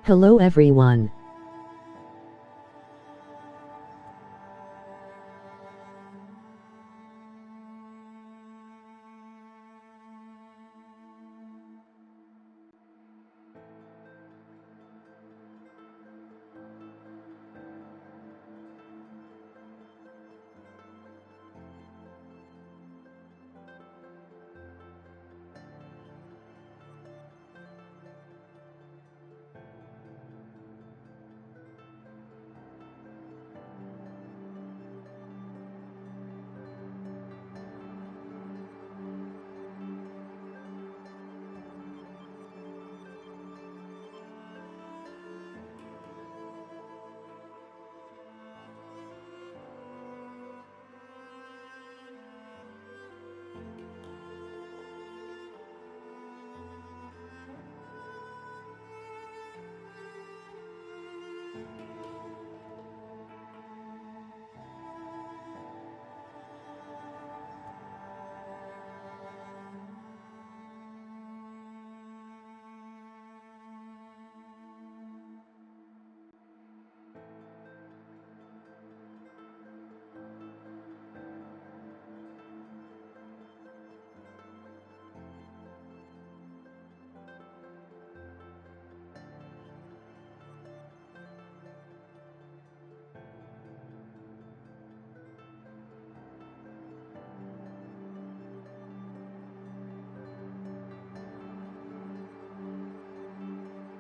Hello everyone.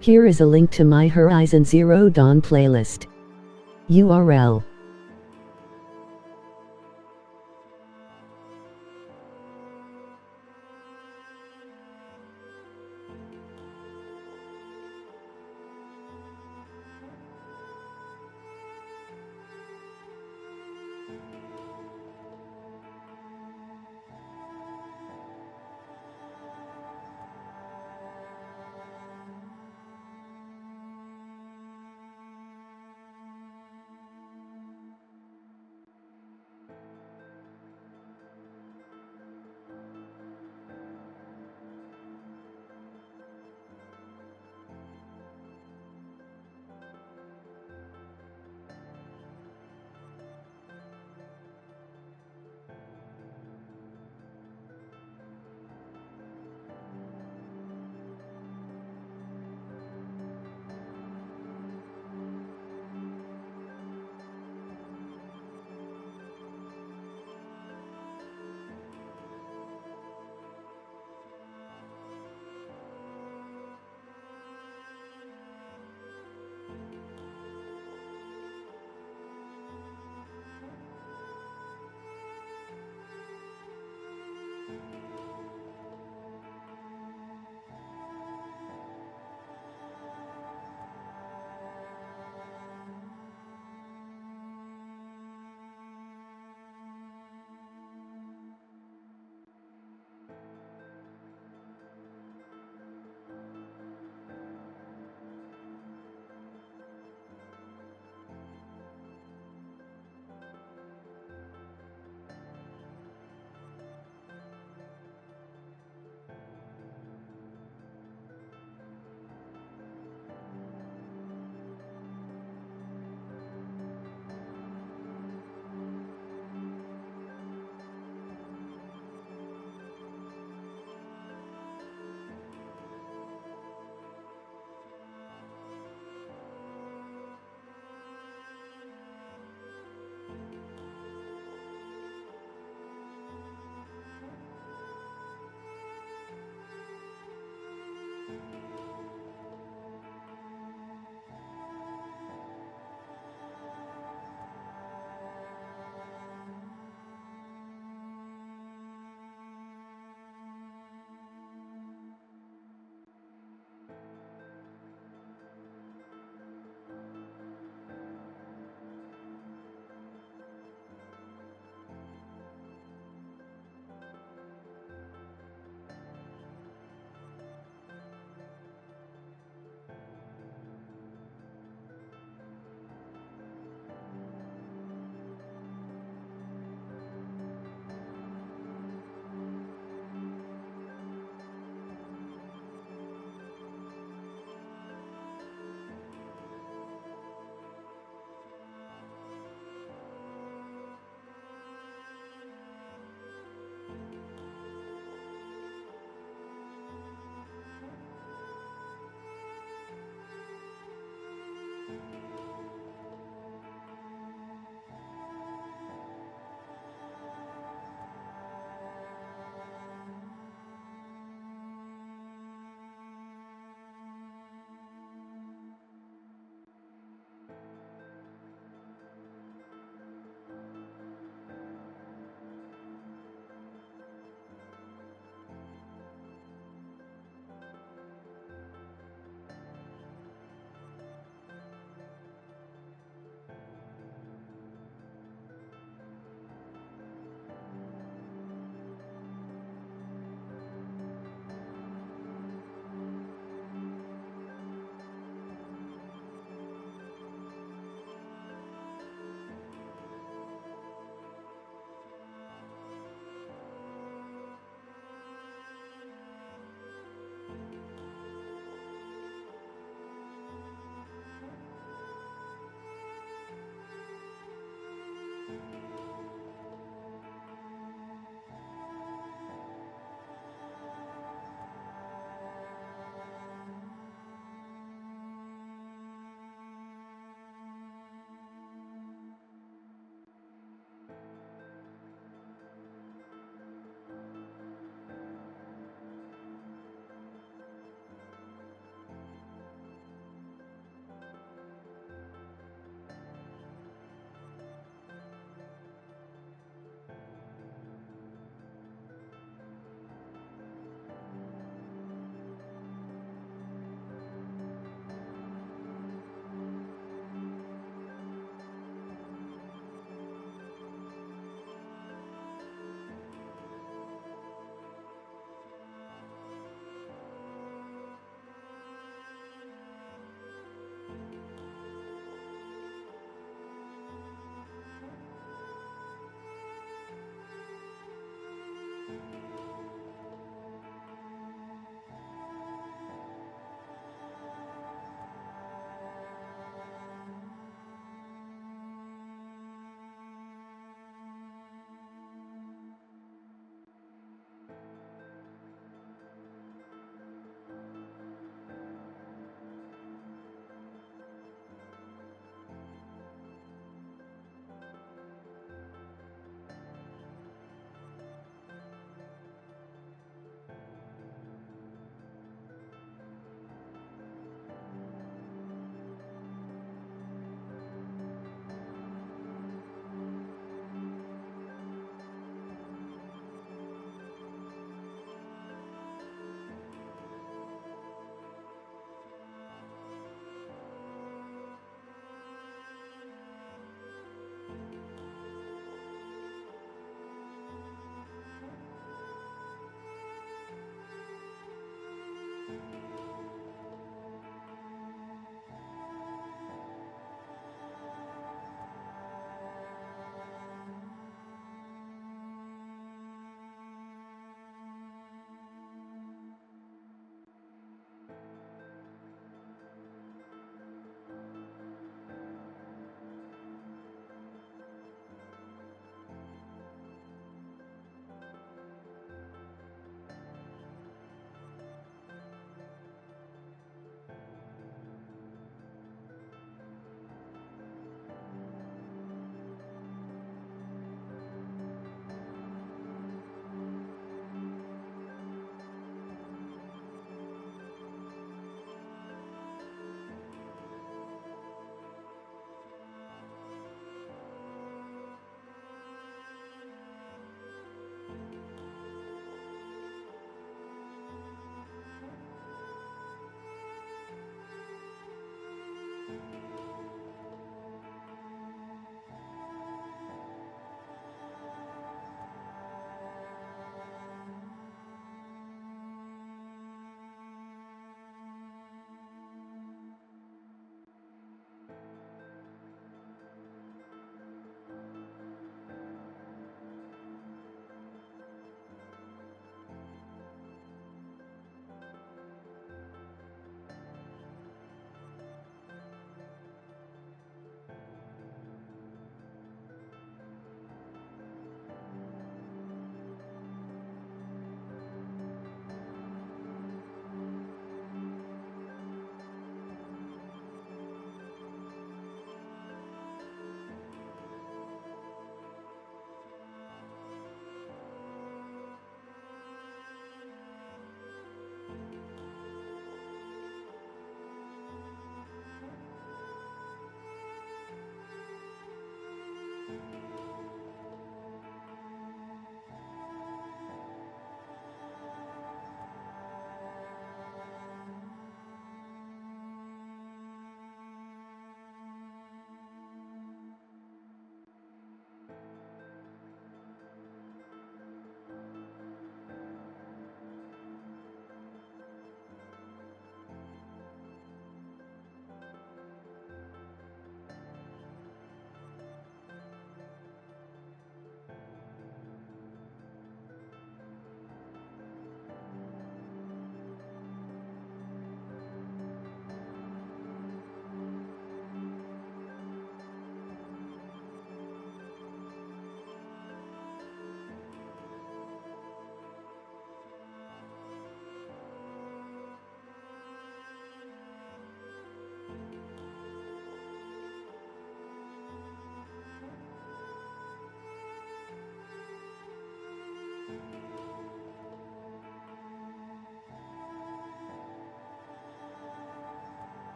Here is a link to my Horizon Zero Dawn playlist. URL.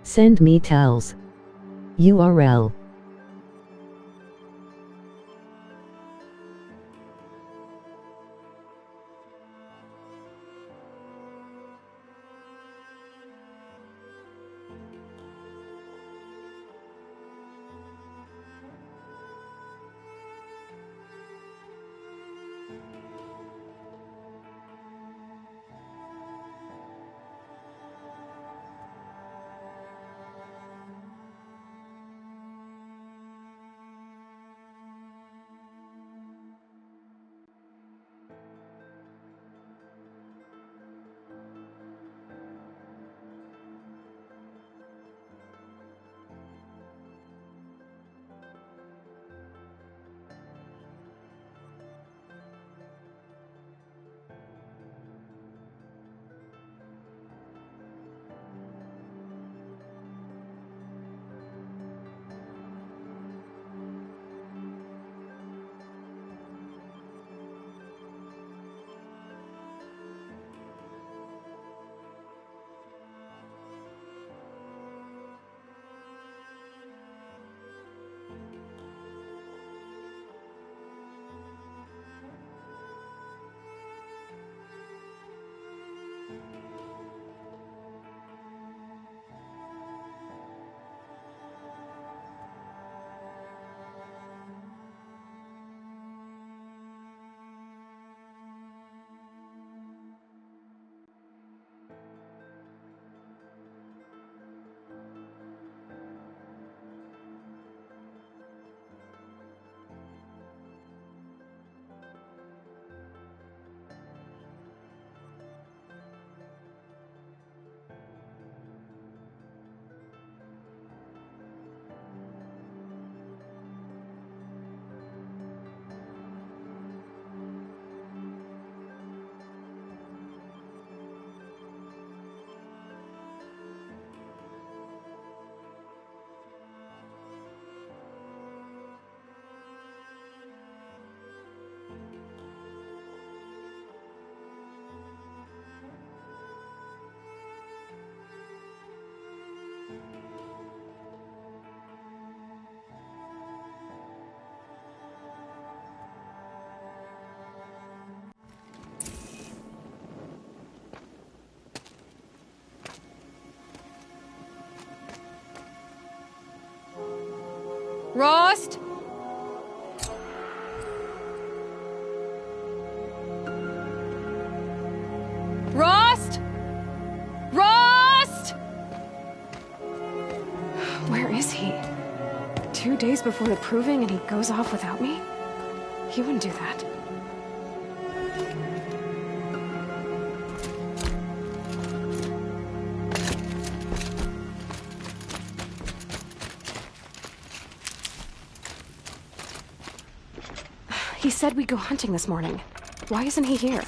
Send me towels. URL. Rost? Rost? Rost? Where is he? 2 days before the proving and he goes off without me? He wouldn't do that. He said we'd go hunting this morning. Why isn't he here?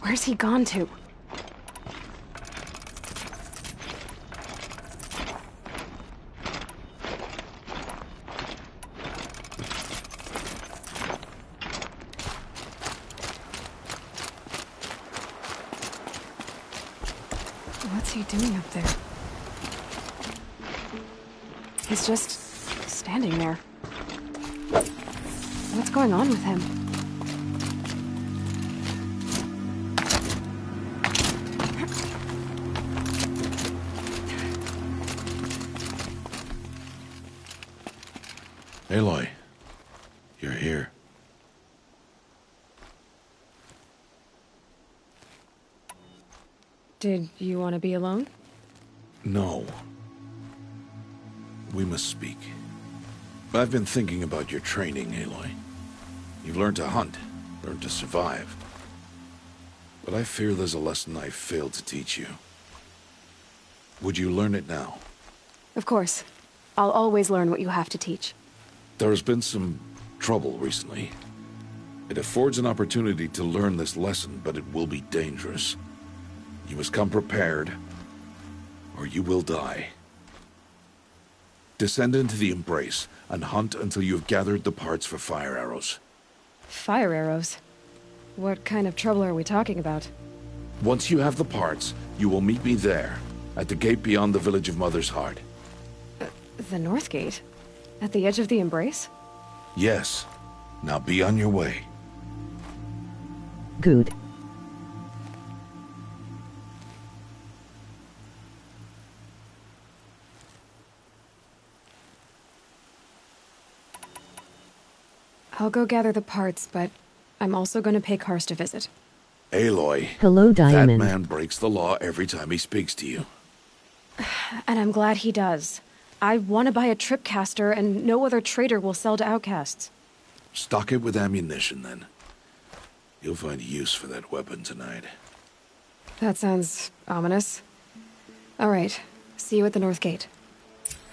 Where's he gone to? What's he doing up there? He's just standing there. What's going on with him? Aloy, you're here. Did you want to be alone? No. We must speak. I've been thinking about your training, Aloy. You've learned to hunt, learned to survive. But I fear there's a lesson I've failed to teach you. Would you learn it now? Of course. I'll always learn what you have to teach. There has been some trouble recently. It affords an opportunity to learn this lesson, but it will be dangerous. You must come prepared, or you will die. Descend into the Embrace, and hunt until you have gathered the parts for fire arrows. Fire arrows? What kind of trouble are we talking about? Once you have the parts, you will meet me there, at the gate beyond the village of Mother's Heart. The North Gate? At the edge of the Embrace? Yes. Now be on your way. Good. I'll go gather the parts, but I'm also going to pay Karst a visit. Aloy. Hello, That Diamond. man breaks the law every time he speaks to you. And I'm glad he does. I want to buy a tripcaster, and no other trader will sell to outcasts. Stock it with ammunition, then. You'll find use for that weapon tonight. That sounds ominous. All right, see you at the North Gate.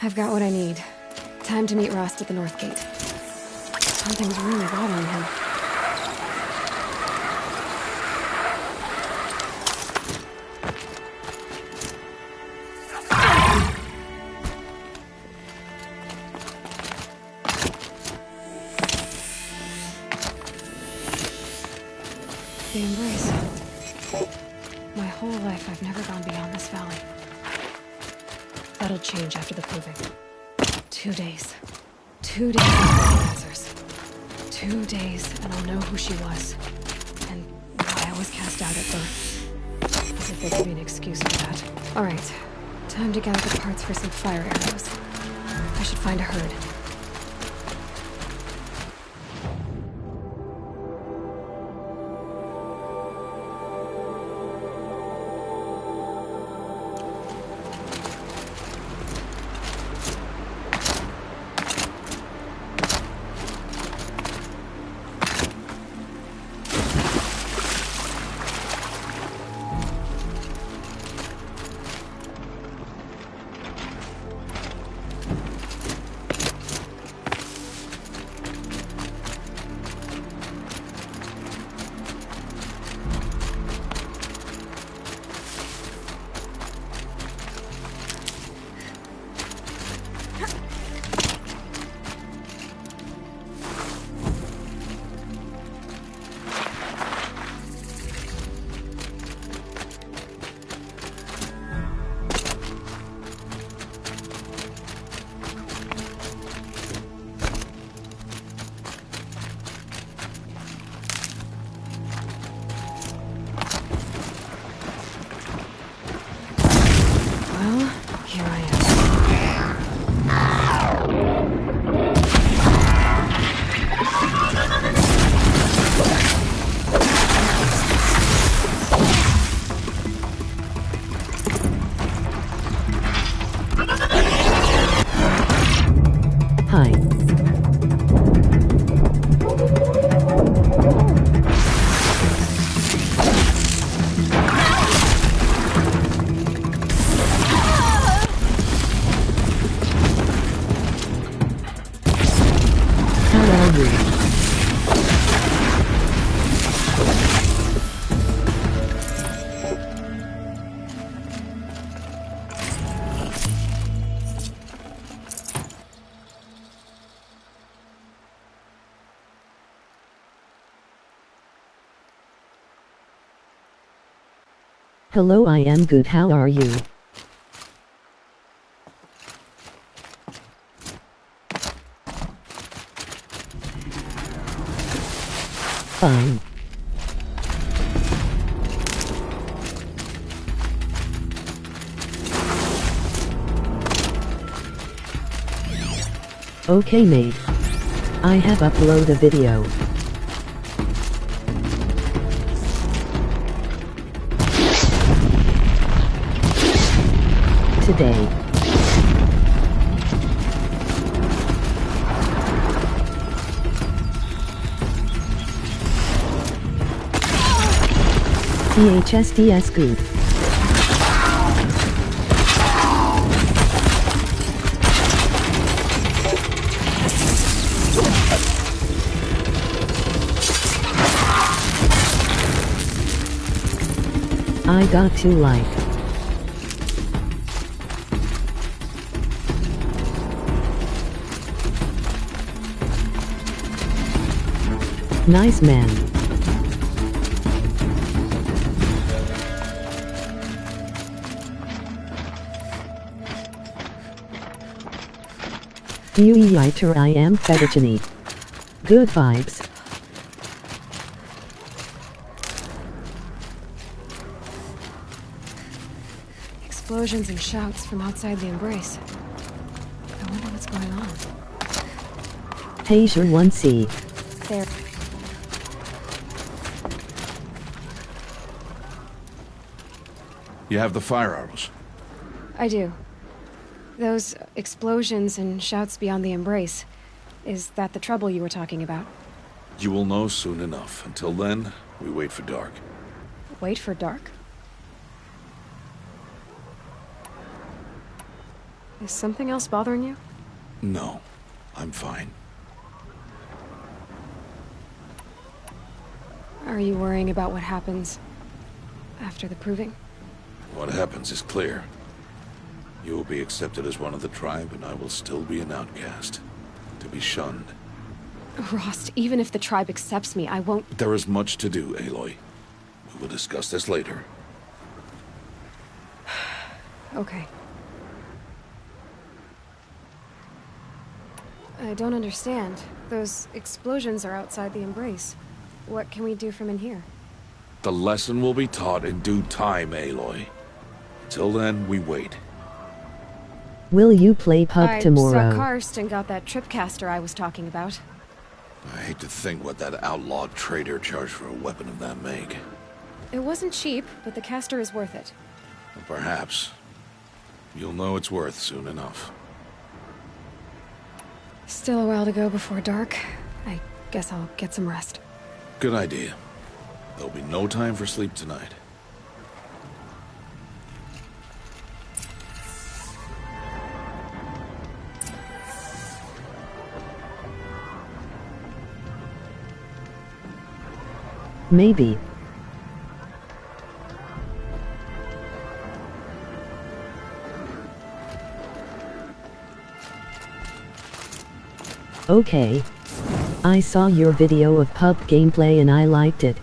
I've got what I need. Time to meet Rost at the North Gate. Something's really bothering him. The Embrace. My whole life, I've never gone beyond this valley. That'll change after the proving. 2 days. 2 days of answers. 2 days, and I'll know who she was. And why I was cast out at birth. As if there could be an excuse for that. Alright. Time to gather the parts for some fire arrows. I should find a herd. Here I am. Hi. How are you? Hello, I am good. How are you? Fine. Okay, mate. I have uploaded a video. Today. CHSDS good. I got to like. Nice man. Fuiter I am fettuccine. Good vibes. Explosions and shouts from outside the Embrace. I wonder what's going on. Taser 1C. There. You have the fire arrows. I do. Those explosions and shouts beyond the Embrace. Is that the trouble you were talking about? You will know soon enough. Until then, we wait for dark. Wait for dark? Is something else bothering you? No, I'm fine. Are you worrying about what happens after the proving? What happens is clear. You will be accepted as one of the tribe, and I will still be an outcast. To be shunned. Rost, even if the tribe accepts me, I won't... There is much to do, Aloy. We will discuss this later. Okay. I don't understand. Those explosions are outside the Embrace. What can we do from in here? The lesson will be taught in due time, Aloy. Till then, we wait. Will you play pub tomorrow? I saw Karst and got that tripcaster I was talking about. I hate to think what that outlawed trader charged for a weapon of that make. It wasn't cheap, but the caster is worth it. Perhaps. You'll know it's worth soon enough. Still a while to go before dark. I guess I'll get some rest. Good idea. There'll be no time for sleep tonight. Maybe. Okay. I saw your video of pub gameplay and I liked it.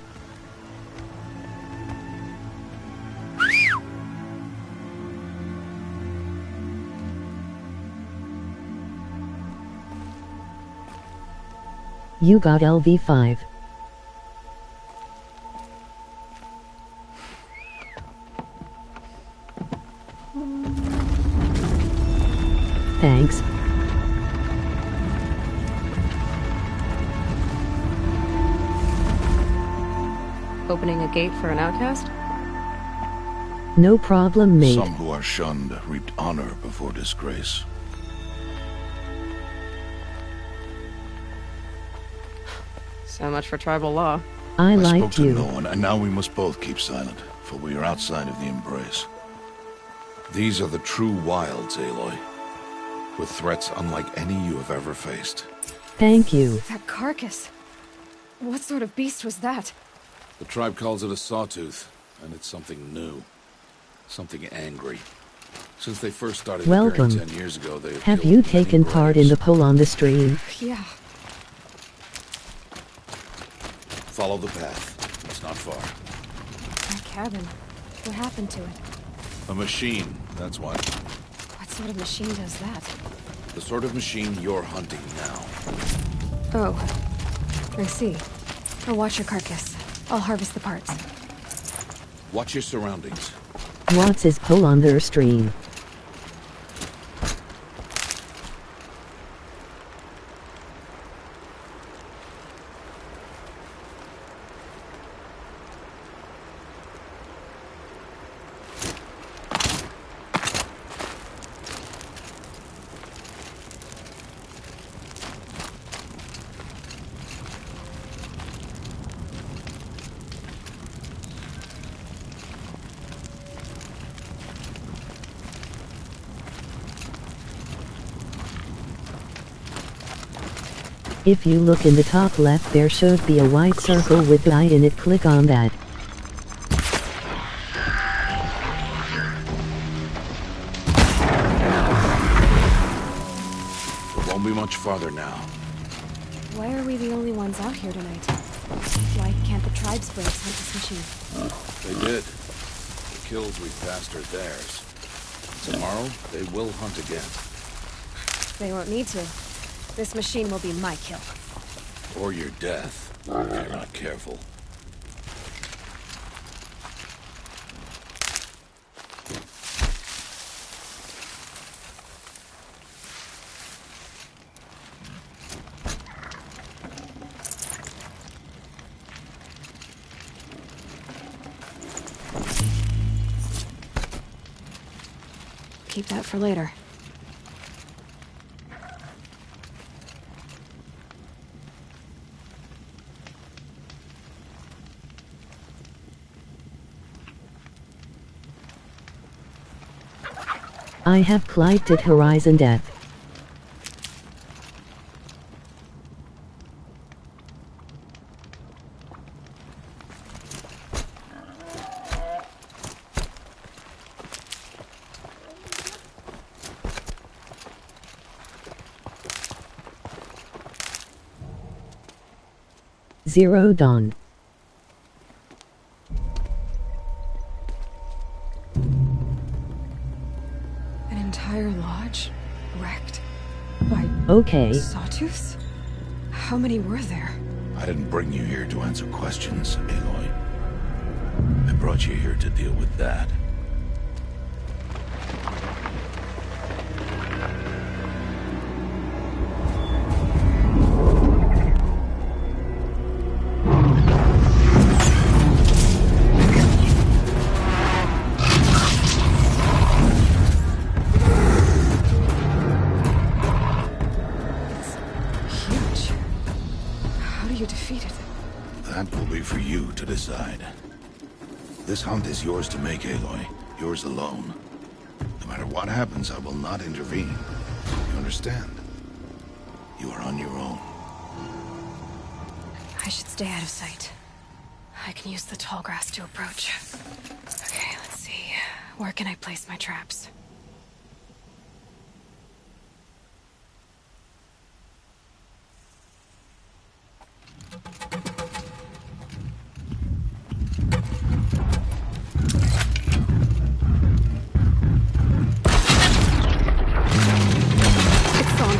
You got LV5. Thanks. Opening a gate for an outcast? No problem, mate. Some who are shunned reaped honor before disgrace. So much for tribal law. I spoke liked to you. no one, and now we must both keep silent, for we are outside of the Embrace. These are the true wilds, Aloy, with threats unlike any you have ever faced. Thank you. That carcass. What sort of beast was that? The tribe calls it a sawtooth, and it's something new. Something angry. Since they first started Welcome. appearing 10 years ago, they Have killed you many taken part in braves. the poll on the stream? Yeah. Follow the path. It's not far. That cabin. What happened to it? A machine, that's why. What sort of machine does that? The sort of machine you're hunting now. Oh. I see. I'll watch your carcass. I'll harvest the parts. Watch your surroundings. What's his poll on their stream? If you look in the top left, there should be a white circle with the eye in it. Click on that. It won't be much farther now. Why are we the only ones out here tonight? Why can't the tribe's braves hunt this machine? They did. The kills we passed are theirs. Tomorrow, they will hunt again. They won't need to. This machine will be my kill. Or your death, if you're not careful. Keep that for later. I have climbed at Horizon Death. Zero Dawn. An entire lodge? Wrecked? By Okay. sawtooths? How many were there? I didn't bring you here to answer questions, Aloy. I brought you here to deal with that. Huge. How do you defeat it? That will be for you to decide. This hunt is yours to make, Aloy. Yours alone. No matter what happens, I will not intervene. You understand? You are on your own. I should stay out of sight. I can use the tall grass to approach. Okay, let's see. Where can I place my traps? It's on.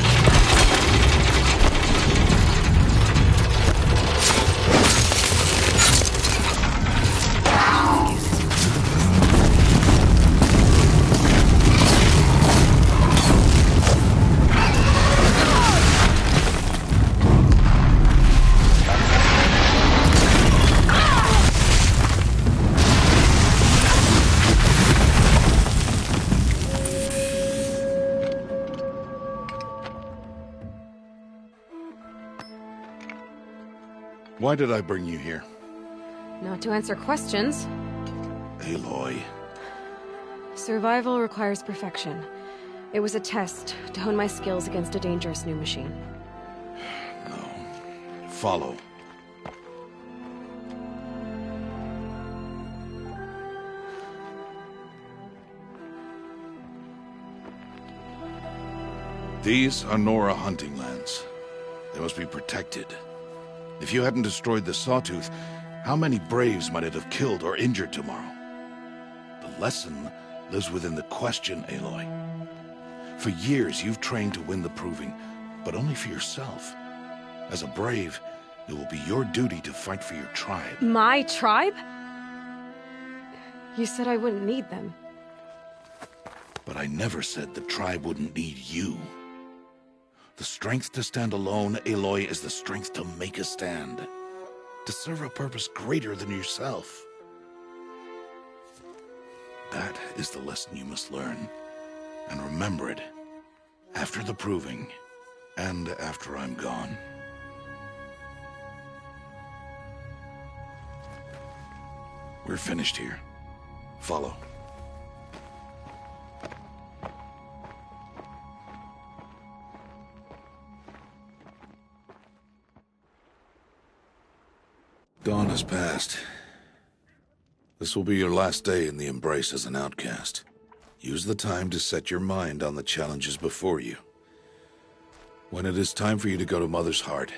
Why did I bring you here? Not to answer questions. Aloy. Survival requires perfection. It was a test to hone my skills against a dangerous new machine. No. Follow. These are Nora hunting lands. They must be protected. If you hadn't destroyed the Sawtooth, how many Braves might it have killed or injured tomorrow? The lesson lives within the question, Aloy. For years, you've trained to win the Proving, but only for yourself. As a Brave, it will be your duty to fight for your tribe. My tribe? You said I wouldn't need them. But I never said the tribe wouldn't need you. The strength to stand alone, Aloy, is the strength to make a stand. To serve a purpose greater than yourself. That is the lesson you must learn. And remember it. After the Proving, and after I'm gone. We're finished here. Follow. Dawn has passed. This will be your last day in the Embrace as an outcast. Use the time to set your mind on the challenges before you. When it is time for you to go to Mother's Heart,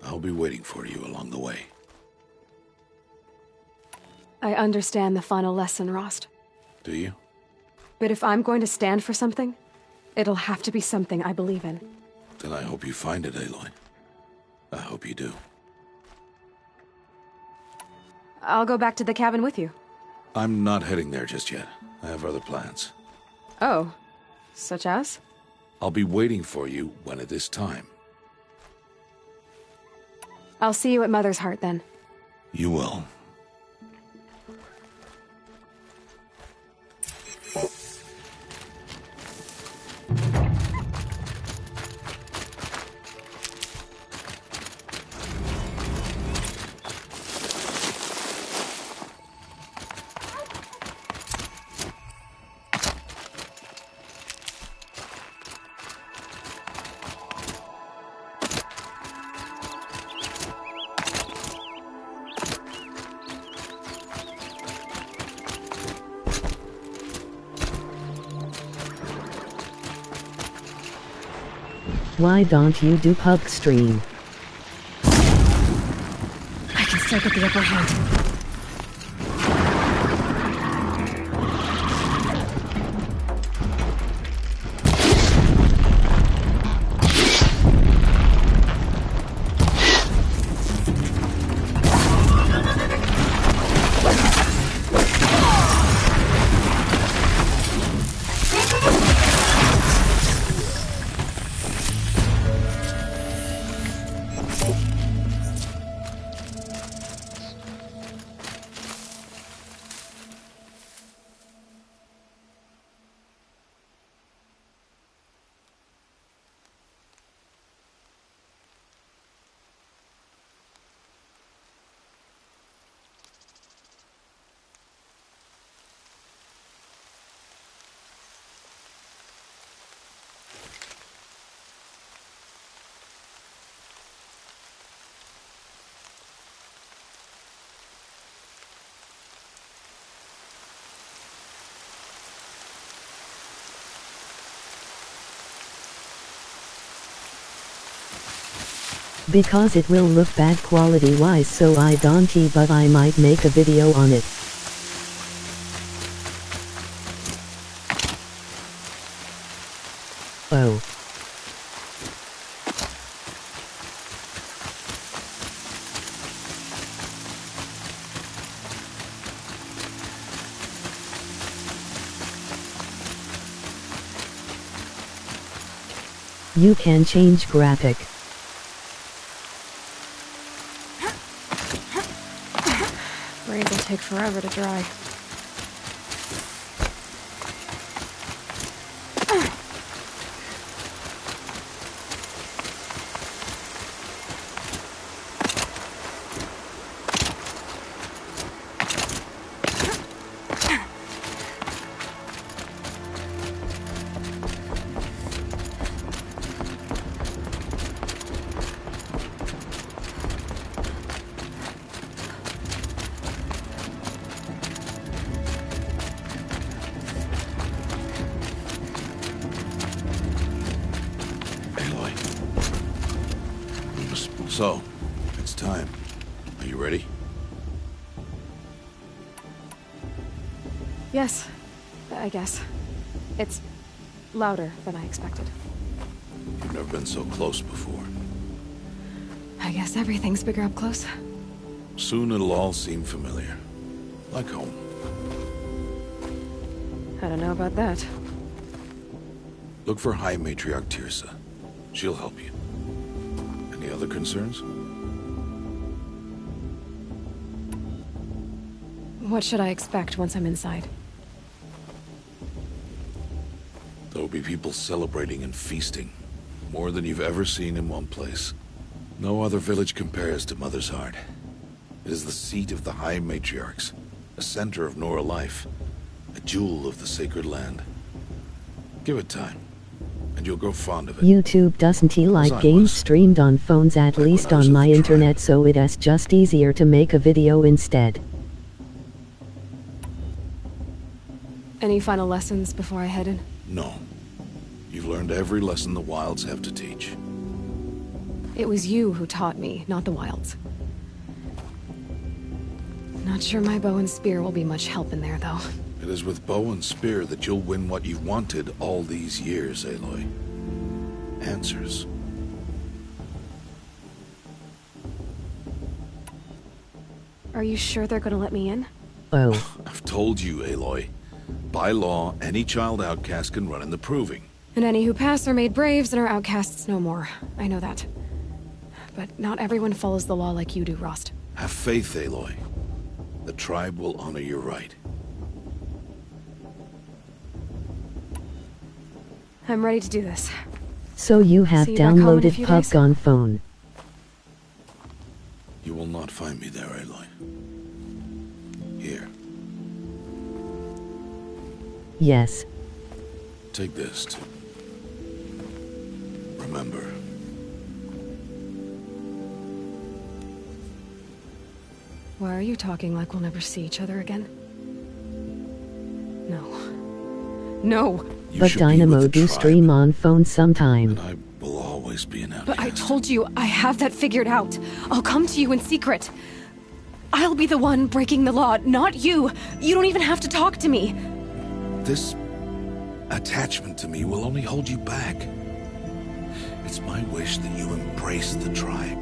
I'll be waiting for you along the way. I understand the final lesson, Rost. Do you? But if I'm going to stand for something, it'll have to be something I believe in. Then I hope you find it, Aloy. I hope you do. I'll go back to the cabin with you. I'm not heading there just yet. I have other plans. Oh. Such as? I'll be waiting for you when it is time. I'll see you at Mother's Heart then. You will. Why don't you do pub stream? I can still get the upper hand. Because it will look bad quality wise, so I don't, but I might make a video on it. Oh. You can change graphic. Braid will take forever to dry. So, it's time. Are you ready? Yes, I guess. It's louder than I expected. You've never been so close before. I guess everything's bigger up close. Soon it'll all seem familiar. Like home. I don't know about that. Look for High Matriarch Teersa. She'll help you. Any other concerns? What should I expect once I'm inside? There will be people celebrating and feasting. More than you've ever seen in one place. No other village compares to Mother's Heart. It is the seat of the High Matriarchs, a center of Nora life, a jewel of the sacred land. Give it time, and you'll grow fond of it. YouTube doesn't like I games was. streamed on phones, at Like least when I was on at my the internet, tribe. so it's just easier to make a video instead. Any final lessons before I head in? No. You've learned every lesson the Wilds have to teach. It was you who taught me, not the Wilds. Not sure my bow and spear will be much help in there, though. It is with bow and spear that you'll win what you've wanted all these years, Aloy. Answers. Are you sure they're gonna let me in? Oh, I've told you, Aloy. By law, any child outcast can run in the Proving. And any who pass are made braves and are outcasts no more. I know that. But not everyone follows the law like you do, Rost. Have faith, Aloy. The tribe will honor your right. I'm ready to do this. so you have See you back home in a downloaded few days? PUBG on phone. You will not find me there, Aloy. Here, Yes. take this to remember. Why are you talking like we'll never see each other again? No. No! You But should be with Dynamo the do tribe, stream on phone sometime. and I will always be an outcast. But I told you, I have that figured out. I'll come to you in secret. I'll be the one breaking the law, not you. You don't even have to talk to me. This attachment to me will only hold you back. It's my wish that you embrace the tribe.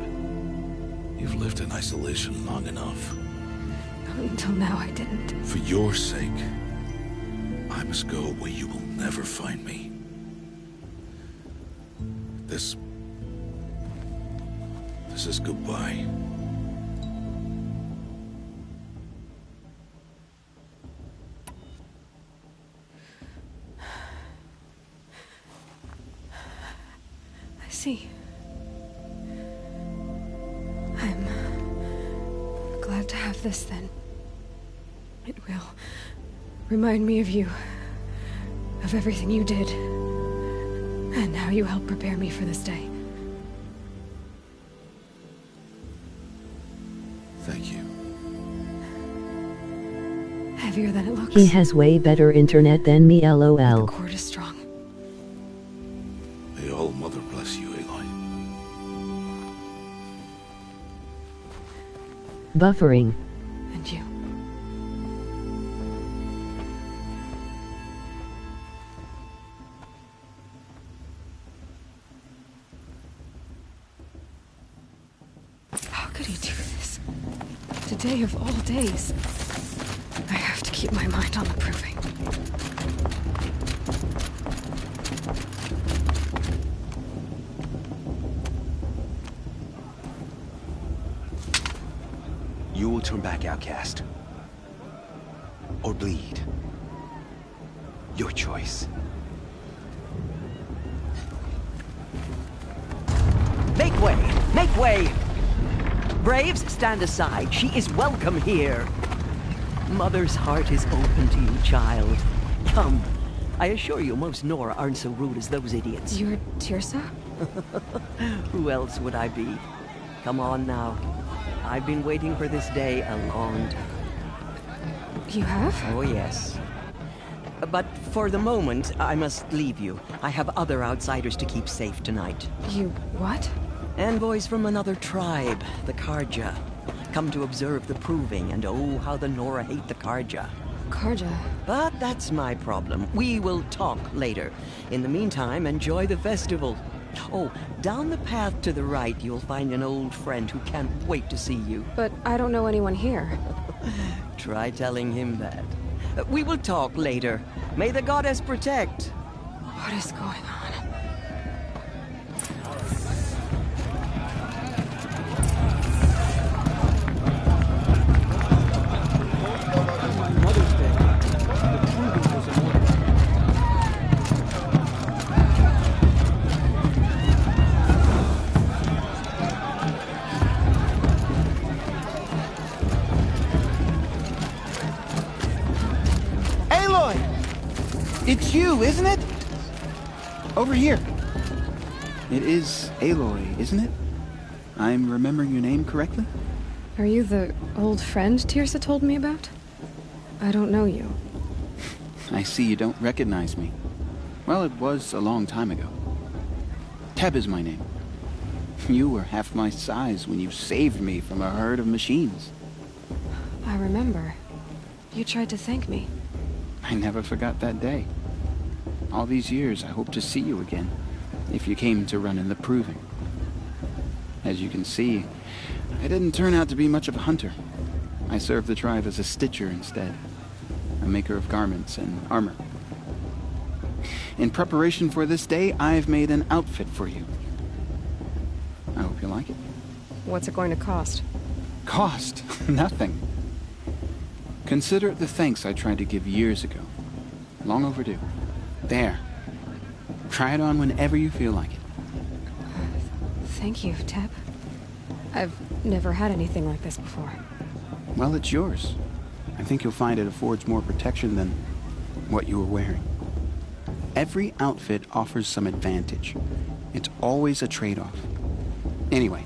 You've lived in isolation long enough. Until now, I didn't. For your sake, I must go where you will never find me. This is goodbye. I see. I'm glad to have this then. It will remind me of you, of everything you did, and how you helped prepare me for this day. Thank you. Heavier than it looks. He has way better internet than me, The lol. cord is strong. May All Mother bless you, Aloy. Buffering. And you. How could he do this? Today of all days. I have to keep my mind on the Proving. You will turn back, outcast. Or bleed. Your choice. Make way! Make way! Braves, stand aside. She is welcome here. Mother's heart is open to you, child. Come. I assure you, most Nora aren't so rude as those idiots. You're Tirsa? Who else would I be? Come on now. I've been waiting for this day a long time. You have? Oh, yes. But for the moment, I must leave you. I have other outsiders to keep safe tonight. You what? Envoys from another tribe, the Karja. Come to observe the Proving, and oh, how the Nora hate the Karja. Karja. But that's my problem. We will talk later. In the meantime, enjoy the festival. Oh, down the path to the right, you'll find an old friend who can't wait to see you. But I don't know anyone here. Try telling him that. We will talk later. May the goddess protect. What is going on? Aloy! It's you, isn't it? Over here. It is Aloy, isn't it? I'm remembering your name correctly? Are you the old friend Tirsa told me about? I don't know you. I see you don't recognize me. Well, it was a long time ago. Teb is my name. You were half my size when you saved me from a herd of machines. I remember. You tried to thank me. I never forgot that day. All these years, I hope to see you again, if you came to run in the Proving. As you can see, I didn't turn out to be much of a hunter. I serve the tribe as a stitcher instead, a maker of garments and armor. In preparation for this day, I've made an outfit for you. I hope you like it. What's it going to cost? Cost? Nothing. Consider it the thanks I tried to give years ago. Long overdue. There. Try it on whenever you feel like it. Thank you, Teb. I've never had anything like this before. Well, it's yours. I think you'll find it affords more protection than what you were wearing. Every outfit offers some advantage. It's always a trade-off. Anyway,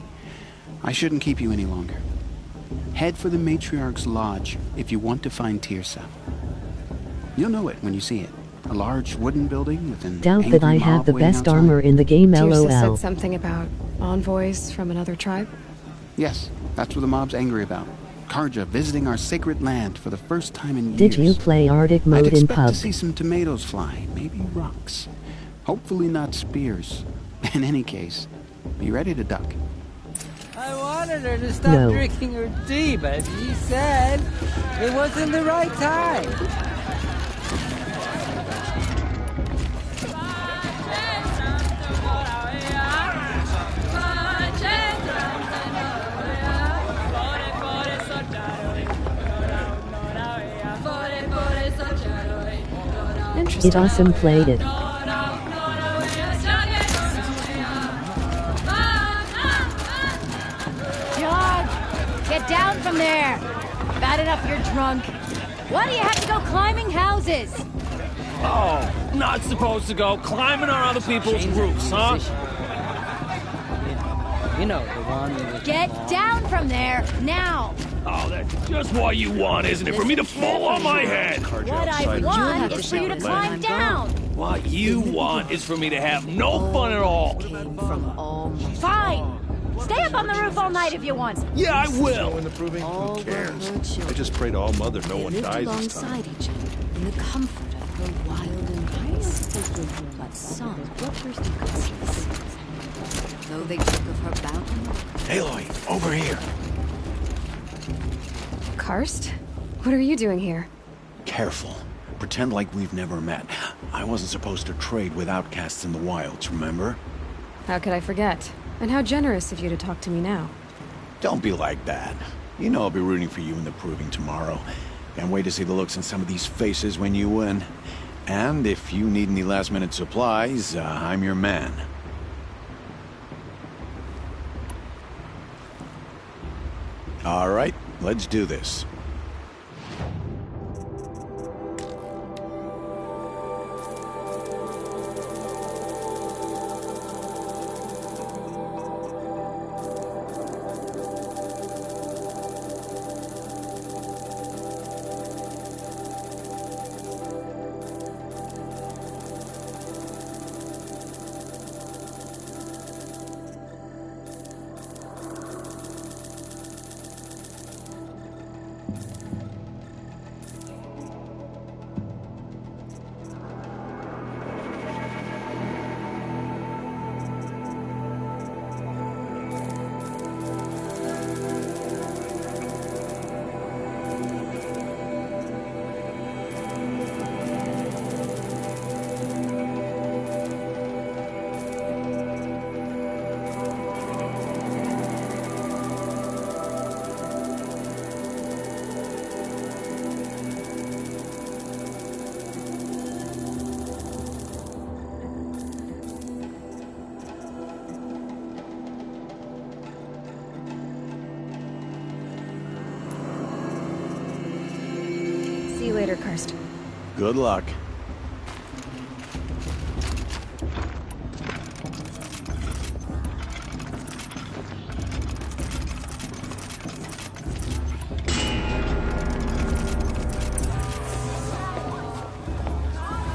I shouldn't keep you any longer. Head for the Matriarch's Lodge if you want to find Teersa. You'll know it when you see it. A large wooden building with an Doubt angry that I have mob the waiting best outside. armor in the game, Teersa lol. said something about envoys from another tribe? Yes, that's what the mob's angry about. Karja visiting our sacred land for the first time in years. Did you play Arctic I'd mode in expect to pub? see some tomatoes fly, maybe rocks. Hopefully not spears. In any case, be ready to duck. I wanted her to stop No. drinking her tea, but she said it wasn't the right time. It Interesting. awesome played it. John, get down from there. Bad enough you're drunk. Why do you have to go climbing houses? Oh, not supposed to go climbing on other people's roofs, huh? You know, the one with Get the long- down from there, now. Oh, that's just what you want, isn't it? For me to fall on my head. What I want is for you to climb down. What you want is for me to have no fun at all. Fine. Stay up on the roof all night if you want. Yeah, I will. Improving? Who cares? I just pray to all mother no one dies this time. each other in the comfort of her wild embrace. But some bloodthirsty gossips, though they took of her bounty. Aloy, over here. Karst? What are you doing here? Careful. Pretend like we've never met. I wasn't supposed to trade with outcasts in the wilds, remember? How could I forget? And how generous of you to talk to me now. Don't be like that. You know I'll be rooting for you in the proving tomorrow. Can't wait to see the looks on some of these faces when you win. And if you need any last-minute supplies, I'm your man. All right, let's do this. See you later, Karst. Good luck.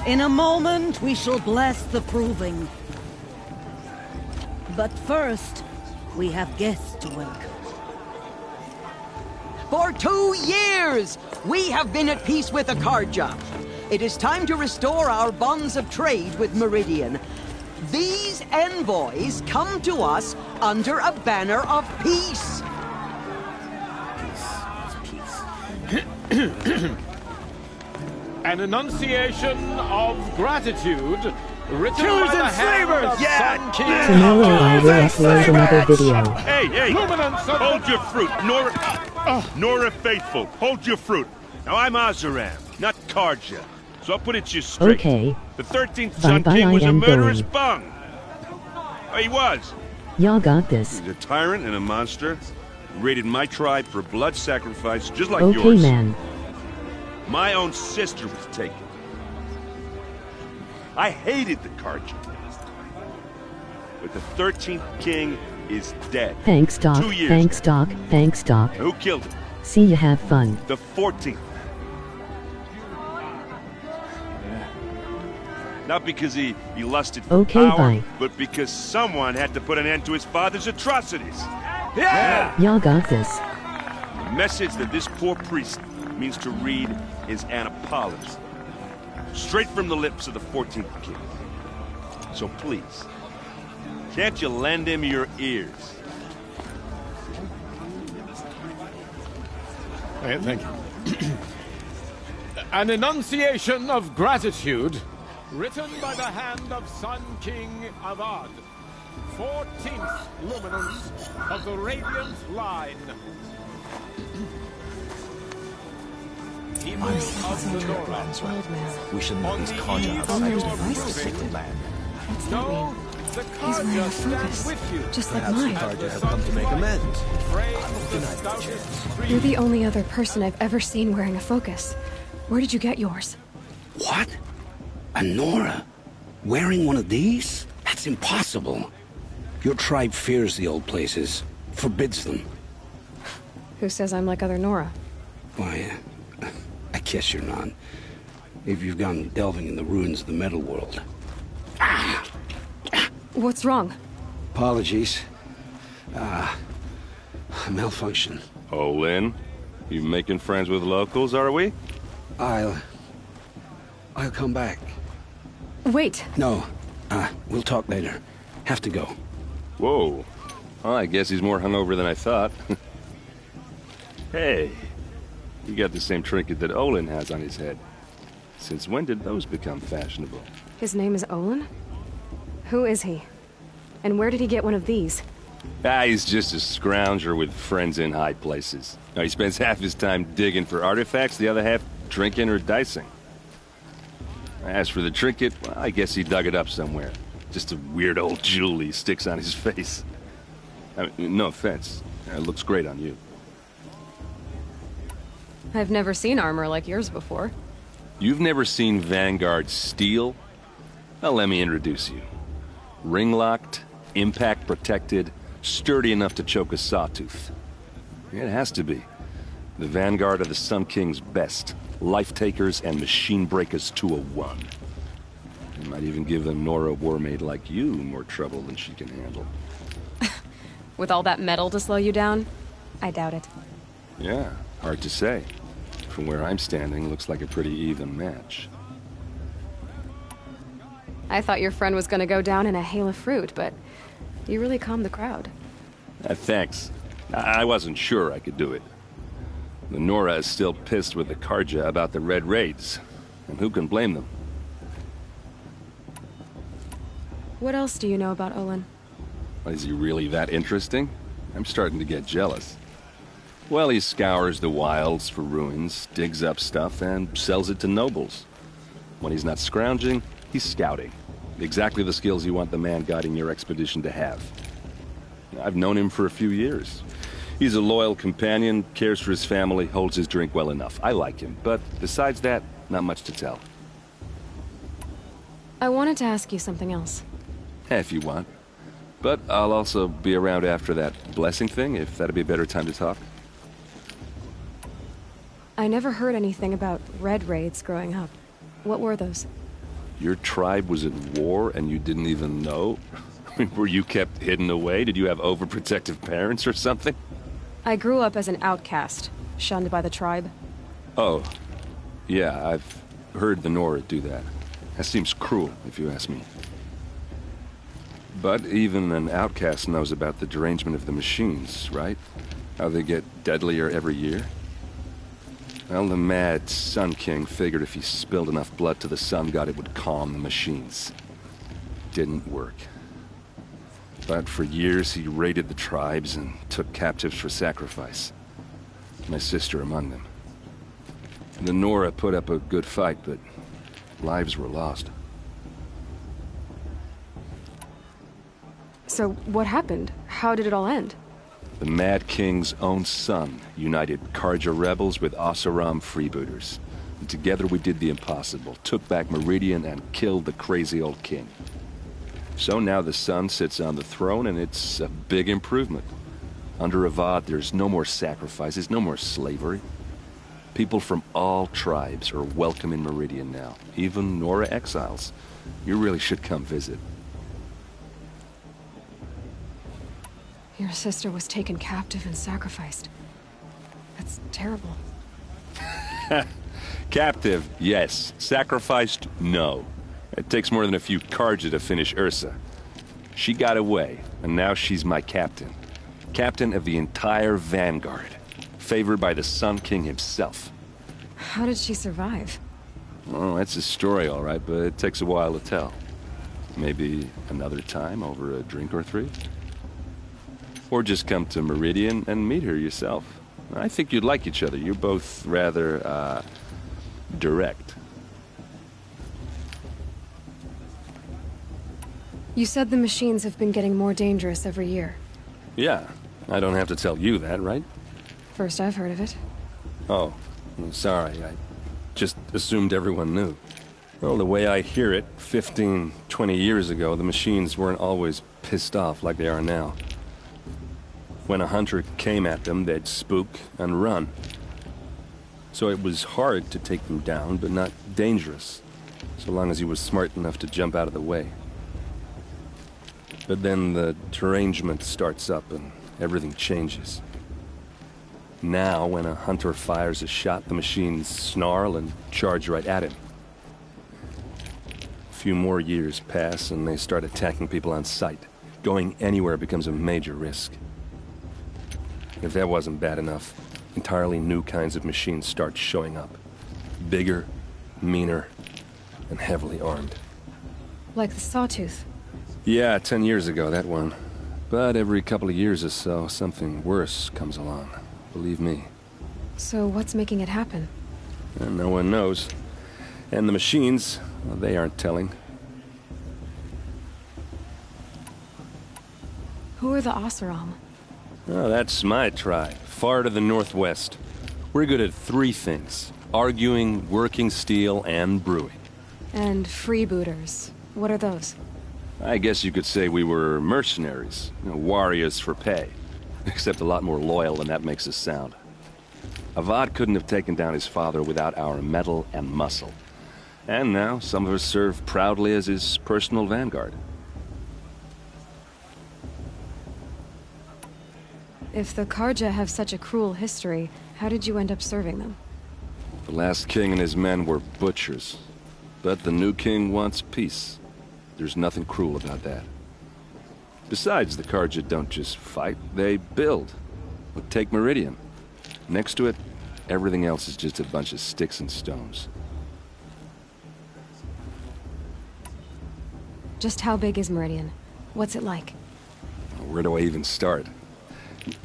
In a moment, we shall bless the proving. But first, we have guests to welcome. For 2 years, we have been at peace with Akarja. It is time to restore our bonds of trade with Meridian. These envoys come to us under a banner of peace. Peace is peace. An enunciation of gratitude written Killers by the and hand slavers! of Yeah! Sun King. Tomorrow I will upload another video. Hey, hold your fruit, Nora Faithful, hold your fruit. Now I'm Azaram, not Karja, so I'll put it to you straight. Okay. The 13th Sun Bye-bye, King was I a am murderous going. bung. Oh, he was. Y'all got this. He's a tyrant and a monster. Raided my tribe for blood sacrifice, just like Okay, yours. man. My own sister was taken. I hated the Karja. But the 13th king is dead. Thanks, Doc. 2 years. Thanks, Doc. Thanks, Doc. Who killed him? See you have fun. The 14th. Not because he lusted for Okay, power, bye. but because someone had to put an end to his father's atrocities. Yeah! Y'all got this. The message that this poor priest means to read is an apology. Straight from the lips of the 14th king. So please, can't you lend him your ears? Thank you. An enunciation of gratitude written by the hand of Sun King Avad, 14th luminance of the Radiant Line. People of the Nora. We should meet these Karja outside of the restricted land. What's that No, mean? the He's wearing a Karja stand focus, with you. just like Perhaps the mine. Karja have come to make amends. Brave I won't the deny the stoutest chance. stream. You're the only other person I've ever seen wearing a focus. Where did you get yours? What? A Nora? Wearing one of these? That's impossible. Your tribe fears the old places, forbids them. Who says I'm like other Nora? Why, I guess you're not. If you've gone delving in the ruins of the metal world. What's wrong? Apologies. Malfunction. Oh, Lynn, you making friends with locals, are we? I'll come back. Wait. No, we'll talk later. Have to go. Whoa. Well, I guess he's more hungover than I thought. Hey, you got the same trinket that Olin has on his head. Since when did those become fashionable? His name is Olin? Who is he? And where did he get one of these? He's just a scrounger with friends in high places. Now, he spends half his time digging for artifacts, the other half drinking or dicing. As for the trinket, well, I guess he dug it up somewhere. Just a weird old jewel he sticks on his face. I mean, no offense. It looks great on you. I've never seen armor like yours before. You've never seen Vanguard steel? Well, let me introduce you. Ring-locked, impact-protected, sturdy enough to choke a sawtooth. It has to be. The Vanguard of the Sun King's best. Life-takers and machine-breakers to a one. You might even give a Nora warmaid like you more trouble than she can handle. With all that metal to slow you down? I doubt it. Yeah, hard to say. From where I'm standing, looks like a pretty even match. I thought your friend was gonna go down in a hail of fruit, but you really calmed the crowd. Thanks. I wasn't sure I could do it. The Nora is still pissed with the Karja about the Red Raids. And who can blame them? What else do you know about Olin? Is he really that interesting? I'm starting to get jealous. Well, he scours the wilds for ruins, digs up stuff, and sells it to nobles. When he's not scrounging, he's scouting. Exactly the skills you want the man guiding your expedition to have. I've known him for a few years. He's a loyal companion, cares for his family, holds his drink well enough. I like him, but besides that, not much to tell. I wanted to ask you something else. If you want. But I'll also be around after that blessing thing, if that'd be a better time to talk. I never heard anything about Red Raids growing up. What were those? Your tribe was at war and you didn't even know? Were you kept hidden away? Did you have overprotective parents or something? I grew up as an outcast, shunned by the tribe. Oh, yeah, I've heard the Nora do that. That seems cruel, if you ask me. But even an outcast knows about the derangement of the machines, right? How they get deadlier every year? Well, the mad Sun King figured if he spilled enough blood to the Sun God, it would calm the machines. Didn't work. But for years, he raided the tribes and took captives for sacrifice. My sister among them. The Nora put up a good fight, but lives were lost. So, what happened? How did it all end? The Mad King's own son united Karja rebels with Oseram freebooters. And together we did the impossible, took back Meridian and killed the crazy old king. So now the Sun sits on the throne and it's a big improvement. Under Avad, there's no more sacrifices, no more slavery. People from all tribes are welcome in Meridian now, even Nora exiles. You really should come visit. Your sister was taken captive and sacrificed. That's terrible. Captive, yes. Sacrificed, no. It takes more than a few Karja to finish Ursa. She got away, and now she's my captain. Captain of the entire Vanguard. Favored by the Sun King himself. How did she survive? Oh, that's a story, all right, but it takes a while to tell. Maybe another time over a drink or three? Or just come to Meridian and meet her yourself. I think you'd like each other. You're both rather, direct. You said the machines have been getting more dangerous every year. Yeah, I don't have to tell you that, right? First I've heard of it. Oh, I'm sorry. I just assumed everyone knew. Well, the way I hear it, 15, 20 years ago, the machines weren't always pissed off like they are now. When a hunter came at them, they'd spook and run. So it was hard to take them down, but not dangerous, so long as he was smart enough to jump out of the way. But then the derangement starts up and everything changes. Now, when a hunter fires a shot, the machines snarl and charge right at him. A few more years pass and they start attacking people on sight. Going anywhere becomes a major risk. If that wasn't bad enough, entirely new kinds of machines start showing up. Bigger, meaner, and heavily armed. Like the Sawtooth. Yeah, 10 years ago, that one. But every couple of years or so, something worse comes along. Believe me. So what's making it happen? And no one knows. And the machines, well, they aren't telling. Who are the Oseram? Oh, that's my tribe, far to the northwest. We're good at three things. Arguing, working steel, and brewing. And freebooters. What are those? I guess you could say we were mercenaries. Warriors for pay. Except a lot more loyal than that makes us sound. Avad couldn't have taken down his father without our metal and muscle. And now, some of us serve proudly as his personal vanguard. If the Karja have such a cruel history, how did you end up serving them? The last king and his men were butchers. But the new king wants peace. There's nothing cruel about that. Besides, the Karja don't just fight, they build. Look, take Meridian. Next to it, everything else is just a bunch of sticks and stones. Just how big is Meridian? What's it like? Where do I even start?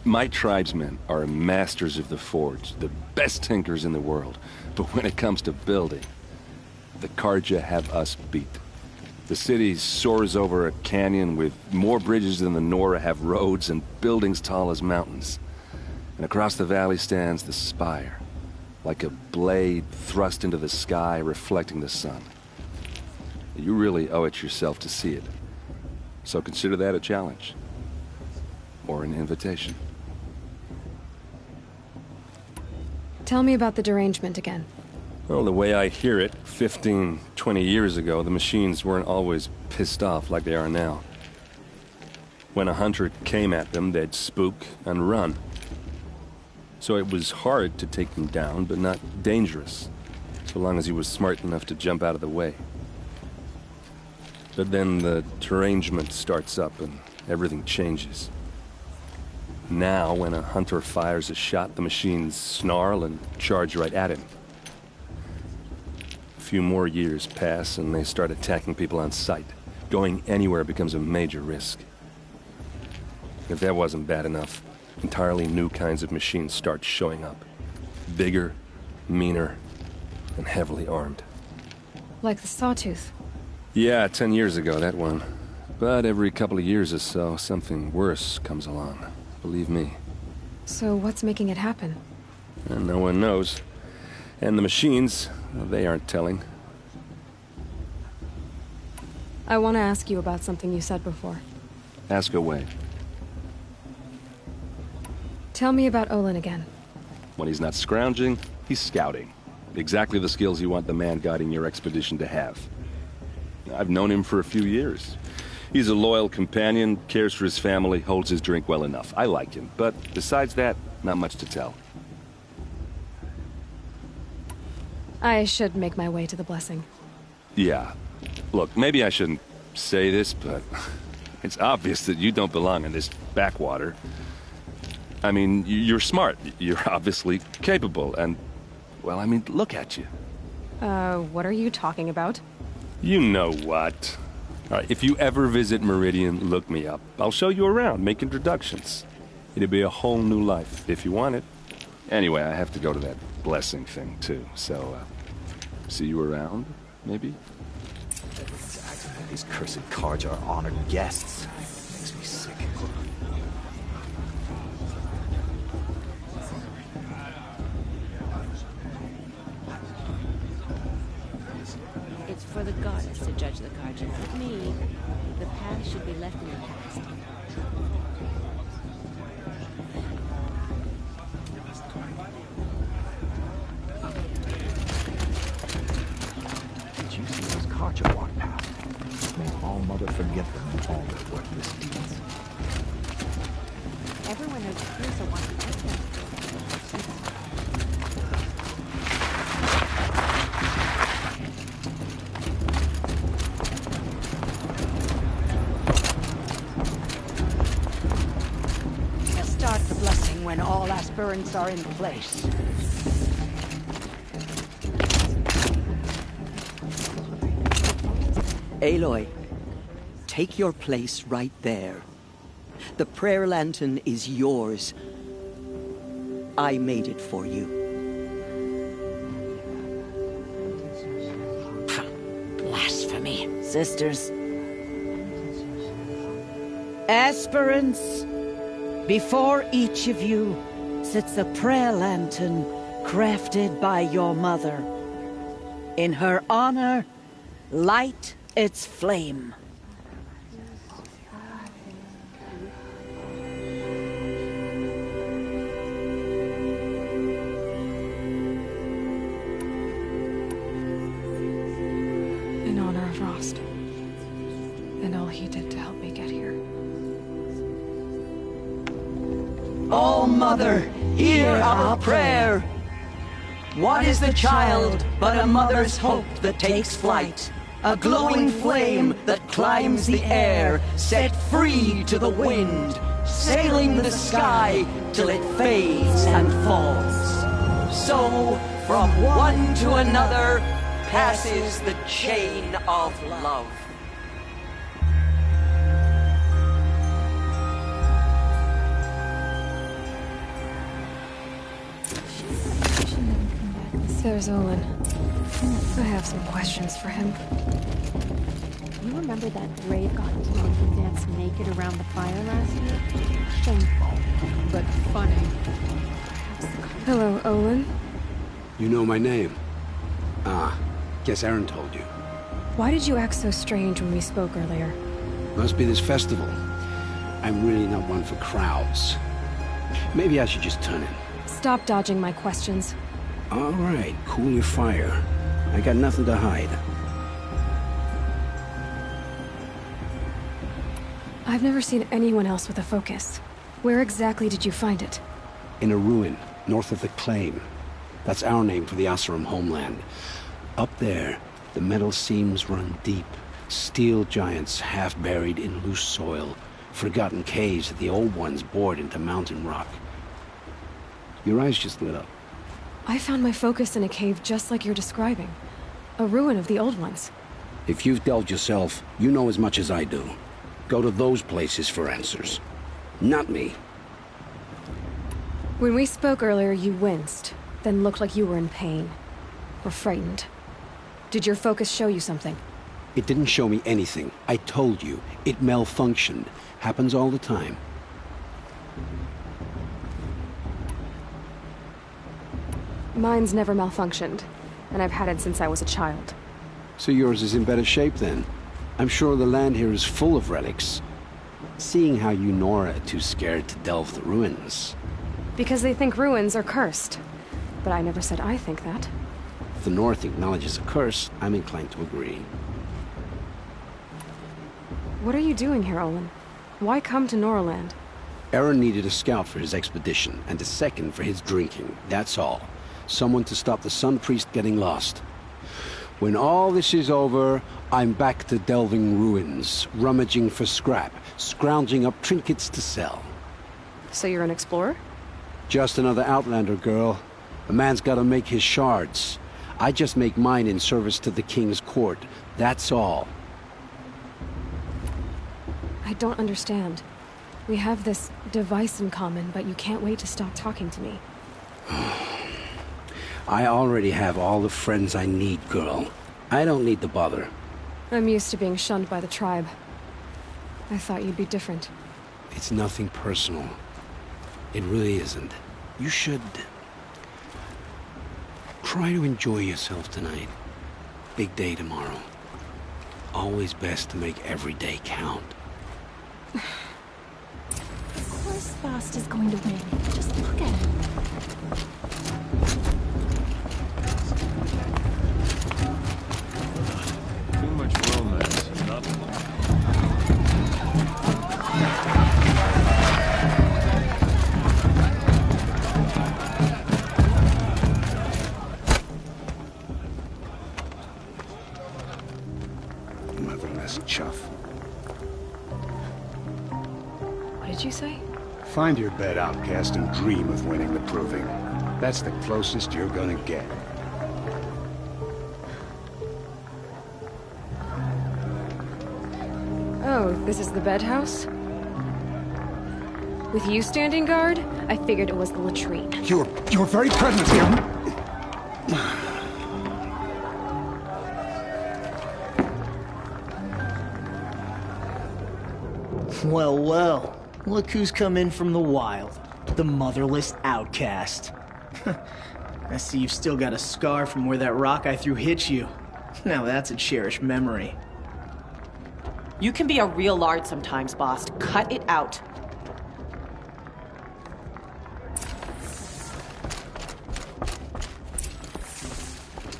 My tribesmen are masters of the forge, the best tinkers in the world. But when it comes to building, the Karja have us beat. The city soars over a canyon with more bridges than the Nora have roads and buildings tall as mountains. And across the valley stands the spire, like a blade thrust into the sky reflecting the sun. You really owe it yourself to see it. So consider that a challenge. Or an invitation. Tell me about the derangement again. Well, the way I hear it, 15, 20 years ago, the machines weren't always pissed off like they are now. When a hunter came at them, they'd spook and run. So it was hard to take them down, but not dangerous, so long as he was smart enough to jump out of the way. But then the derangement starts up and everything changes. Now, when a hunter fires a shot, the machines snarl and charge right at him. A few more years pass and they start attacking people on sight. Going anywhere becomes a major risk. If that wasn't bad enough, entirely new kinds of machines start showing up. Bigger, meaner, and heavily armed. Like the Sawtooth. Yeah, 10 years ago, that one. But every couple of years or so, something worse comes along. Believe me. So what's making it happen? And no one knows. And the machines, well, they aren't telling. I want to ask you about something you said before. Ask away. Tell me about Olin again. When he's not scrounging, he's scouting. Exactly the skills you want the man guiding your expedition to have. I've known him for a few years. He's a loyal companion, cares for his family, holds his drink well enough. I like him, but besides that, not much to tell. I should make my way to the blessing. Yeah. Look, maybe I shouldn't say this, but it's obvious that you don't belong in this backwater. I mean, you're smart. You're obviously capable, and, well, I mean, look at you. What are you talking about? You know what. All right, if you ever visit Meridian, look me up. I'll show you around, make introductions. It'll be a whole new life, if you want it. Anyway, I have to go to that blessing thing, too, so, see you around, maybe? These cursed cards are honored guests. Makes me sick. It's for the goddess to judge the cards, not me. The past should be left in the past. Did you see those cards you walked past? May all mother forgive them and all their worthless deeds. Everyone knows Crusoe wants to ask them. Start the blessing when all aspirants are in place. Aloy, take your place right there. The prayer lantern is yours. I made it for you. Blasphemy, sisters. Aspirants, before each of you sits a prayer lantern crafted by your mother. In her honor, light its flame. In honor of Rost. And all he did to help me get here. Oh, Mother, hear our prayer. What is the child but a mother's hope that takes flight? A glowing flame that climbs the air, set free to the wind, sailing the sky till it fades and falls. So, from one to another, passes the chain of love. There's Olin. I have some questions for him. You remember that brave got into monkey dance naked around the fire last year? Shameful, but funny. Hello, Olin. You know my name? Ah, guess Aaron told you. Why did you act so strange when we spoke earlier? Must be this festival. I'm really not one for crowds. Maybe I should just turn in. Stop dodging my questions. All right, cool your fire. I got nothing to hide. I've never seen anyone else with a focus. Where exactly did you find it? In a ruin, north of the Claim. That's our name for the Oseram homeland. Up there, the metal seams run deep. Steel giants half buried in loose soil. Forgotten caves that the old ones bored into mountain rock. Your eyes just lit up. I found my focus in a cave just like you're describing. A ruin of the old ones. If you've delved yourself, you know as much as I do. Go to those places for answers. Not me. When we spoke earlier, you winced, then looked like you were in pain. Or frightened. Did your focus show you something? It didn't show me anything. I told you. It malfunctioned. Happens all the time. Mine's never malfunctioned, and I've had it since I was a child. So yours is in better shape then. I'm sure the land here is full of relics. Seeing how you Nora are too scared to delve the ruins. Because they think ruins are cursed. But I never said I think that. If the North acknowledges a curse, I'm inclined to agree. What are you doing here, Olin? Why come to Noraland? Aaron needed a scout for his expedition, and a second for his drinking. That's all. Someone to stop the Sun Priest getting lost. When all this is over, I'm back to delving ruins, rummaging for scrap, scrounging up trinkets to sell. So you're an explorer? Just another Outlander, girl. A man's gotta make his shards. I just make mine in service to the King's court. That's all. I don't understand. We have this device in common, but you can't wait to stop talking to me. I already have all the friends I need, girl. I don't need the bother. I'm used to being shunned by the tribe. I thought you'd be different. It's nothing personal. It really isn't. You should... try to enjoy yourself tonight. Big day tomorrow. Always best to make every day count. Of course Bast is going to win. Just look at him. Too much romance and nothing. Motherless chuff. What did you say? Find your bed, outcast, and dream of winning the proving. That's the closest you're gonna get. Oh, this is the bed house? With you standing guard, I figured it was the latrine. Your very presence here... Well, well. Look who's come in from the wild. The motherless outcast. I see you've still got a scar from where that rock I threw hit you. Now that's a cherished memory. You can be a real lard sometimes, boss. Cut it out.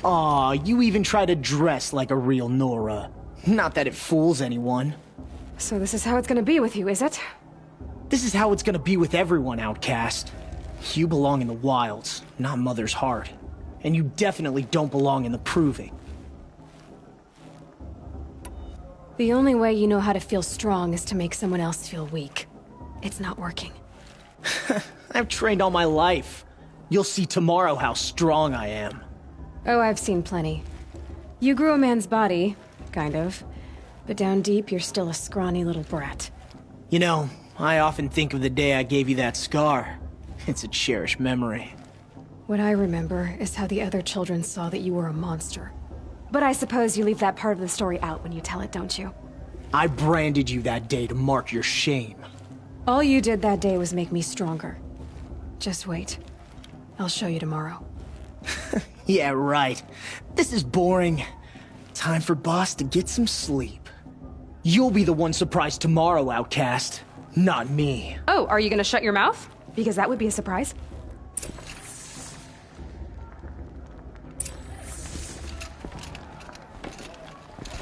Aw, you even try to dress like a real Nora. Not that it fools anyone. So this is how it's gonna be with you, is it? This is how it's gonna be with everyone, outcast. You belong in the wilds, not Mother's heart. And you definitely don't belong in the proving. The only way you know how to feel strong is to make someone else feel weak. It's not working. I've trained all my life. You'll see tomorrow how strong I am. Oh, I've seen plenty. You grew a man's body, kind of. But down deep, you're still a scrawny little brat. You know, I often think of the day I gave you that scar. It's a cherished memory. What I remember is how the other children saw that you were a monster. But I suppose you leave that part of the story out when you tell it, don't you? I branded you that day to mark your shame. All you did that day was make me stronger. Just wait. I'll show you tomorrow. Yeah, right. This is boring. Time for Boss to get some sleep. You'll be the one surprised tomorrow, outcast. Not me. Oh, are you gonna shut your mouth? Because that would be a surprise.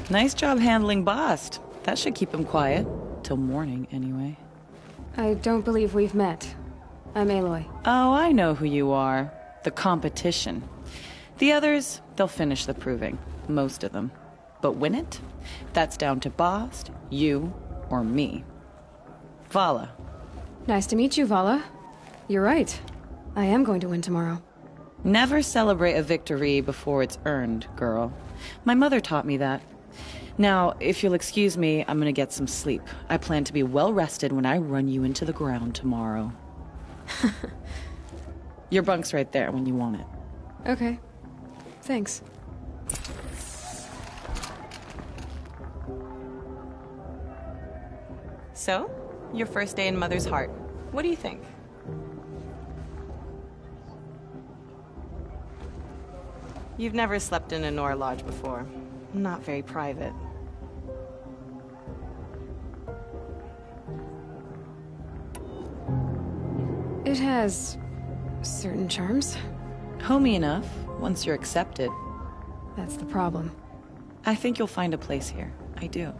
Nice job handling Bast. That should keep him quiet. Till morning, anyway. I don't believe we've met. I'm Aloy. Oh, I know who you are. The competition. The others, they'll finish the proving. Most of them. But win it? That's down to Bast, you, or me. Vala. Nice to meet you, Vala. You're right. I am going to win tomorrow. Never celebrate a victory before it's earned, girl. My mother taught me that. Now, if you'll excuse me, I'm gonna get some sleep. I plan to be well rested when I run you into the ground tomorrow. Your bunk's right there when you want it. Okay. Thanks. So, your first day in Mother's Heart. What do you think? You've never slept in a Nora Lodge before. Not very private. It has certain charms. Homey enough, once you're accepted. That's the problem. I think you'll find a place here. I do.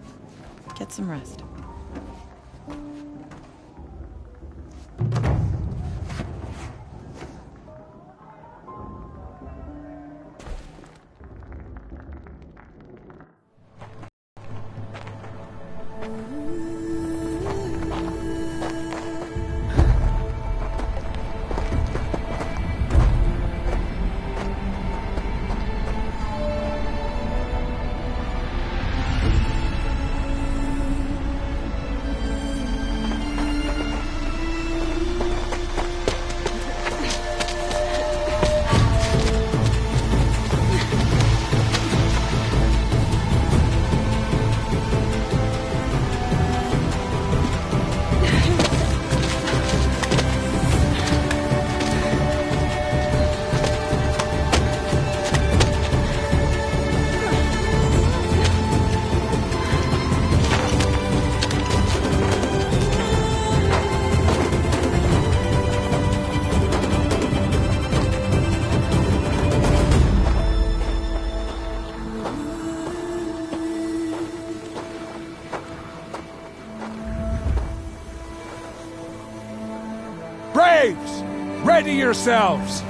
Get some rest. Braves! Ready yourselves!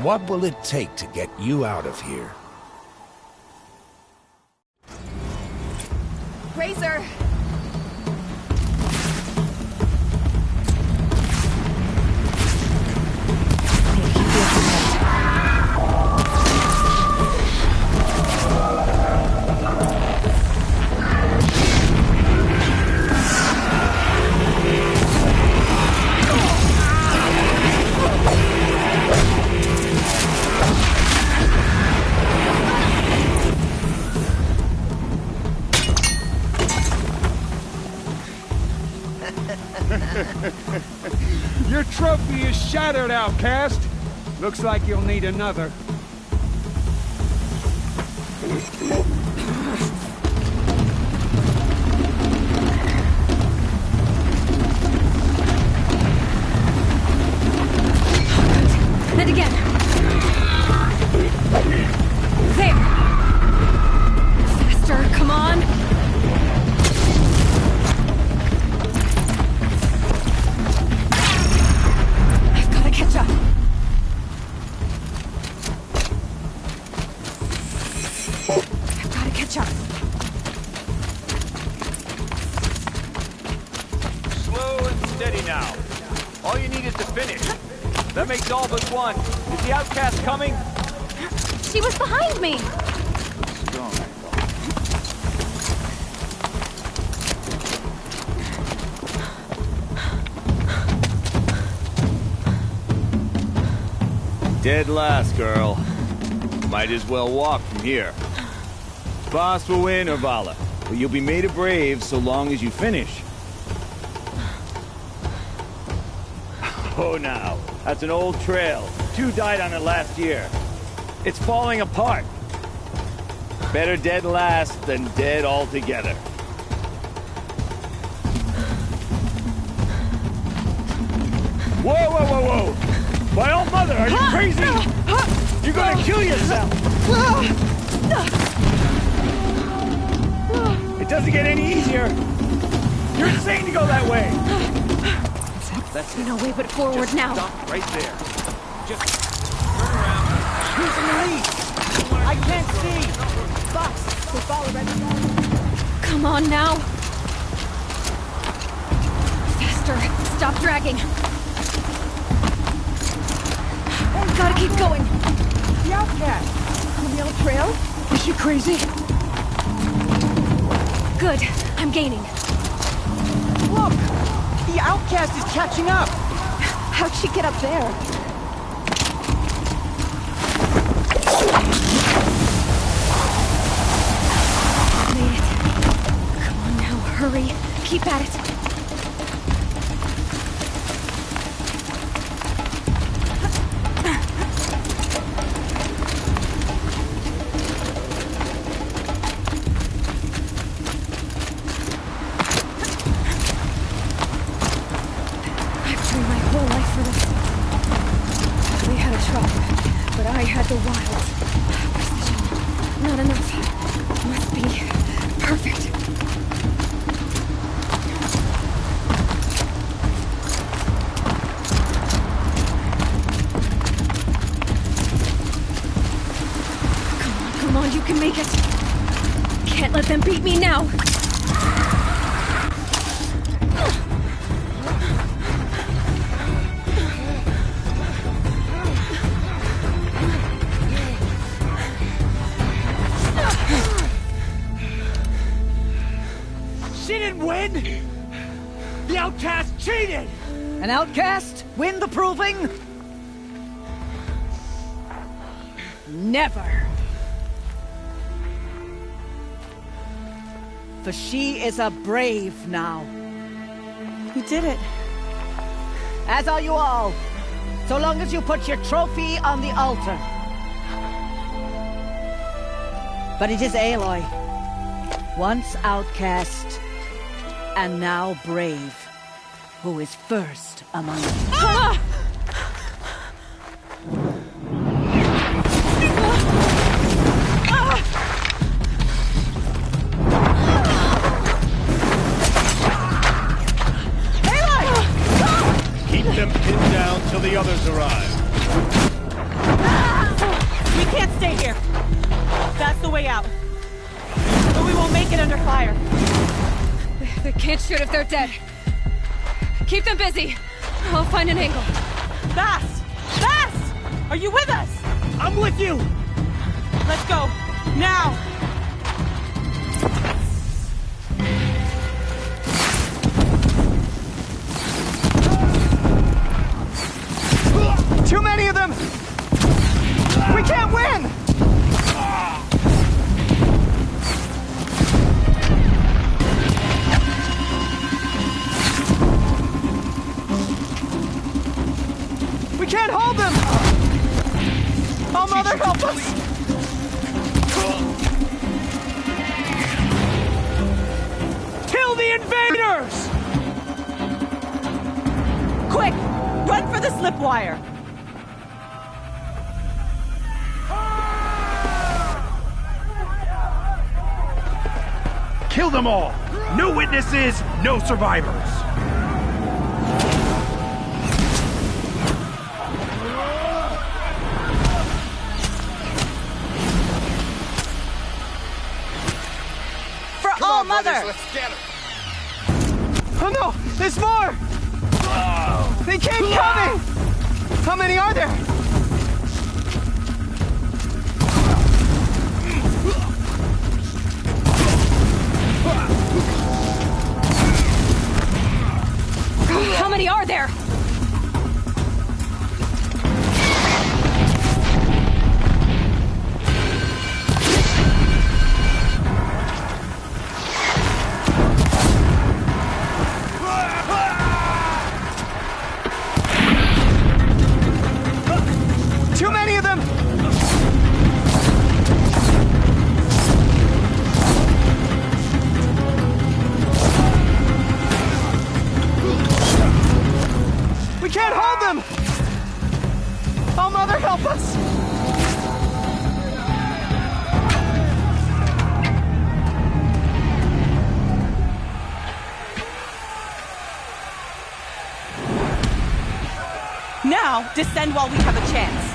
What will it take to get you out of here? Razor! Your trophy is shattered, outcast. Looks like you'll need another. And again. There. Faster, come on. I've got to catch up. I've got to catch up. Slow and steady now. All you need is to finish. That makes all but one. Is the outcast coming? She was behind me! Dead last, girl. Might as well walk from here. Boss will win or Vala, but you'll be made a brave so long as you finish. Oh, now. That's an old trail. 2 died on it last year. It's falling apart. Better dead last than dead altogether. Whoa, whoa, whoa, whoa! My old mother, are you crazy? You're gonna kill yourself! It doesn't get any easier! You're insane to go that way! That's no way but forward. Just now. Stop right there. Just turn around. Who's in the lead? I can't see. Box, the ball already. Come on now. faster! Stop dragging! Gotta keep going! The outcast! On the old trail? Is she crazy? Good. I'm gaining. Look! The outcast is catching up! How'd she get up there? Made it. Come on now, hurry. Keep at it. The wilds. Precision. Not enough. Must be perfect. Come on, you can make it. Can't let them beat me now. The outcast cheated! An outcast? Win the proving? Never! For she is a brave now. You did it. As are you all. So long as you put your trophy on the altar. But it is Aloy. Once outcast, and now brave, who is first among you. Ah! Aloy! Keep them pinned down till the others arrive. We can't stay here. That's the way out. But we won't make it under fire. They can't shoot if they're dead. Keep them busy. I'll find an angle. Bass! Bass! Are you with us? I'm with you! Let's go. Now! Too many of them! We can't win! We can't hold them! Oh, Mother, help us! Kill the invaders! Quick! Run for the slip wire! Kill them all! No witnesses, no survivors! Mother! Let's get her! Oh no! There's more! They keep coming! How many are there? How many are there? Too many of them! We can't hold them! Oh, Mother, help us! Now, descend while we have a chance.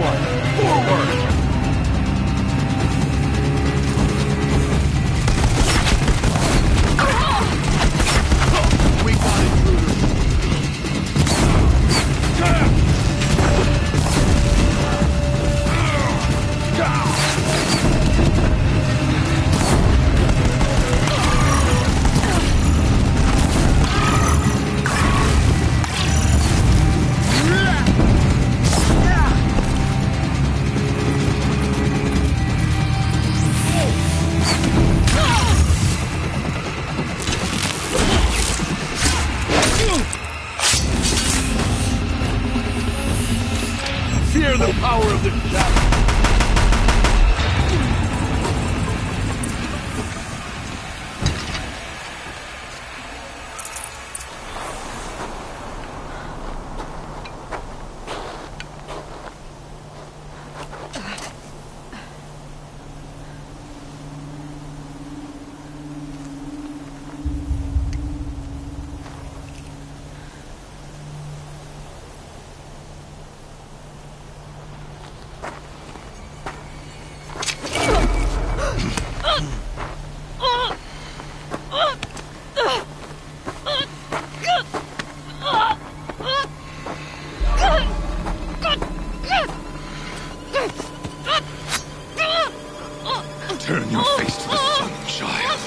everyone! Forward! We got intruders! Fear the power of the shadow! Turn your face to the sun, child.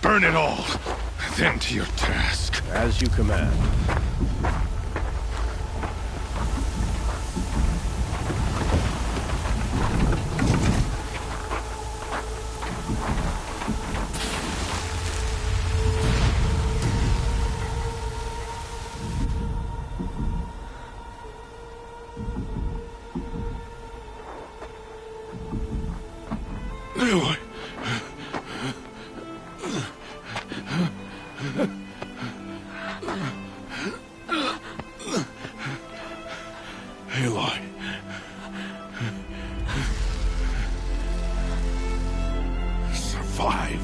Burn it all, then to your task. As you command. Aloy. Aloy. Survive.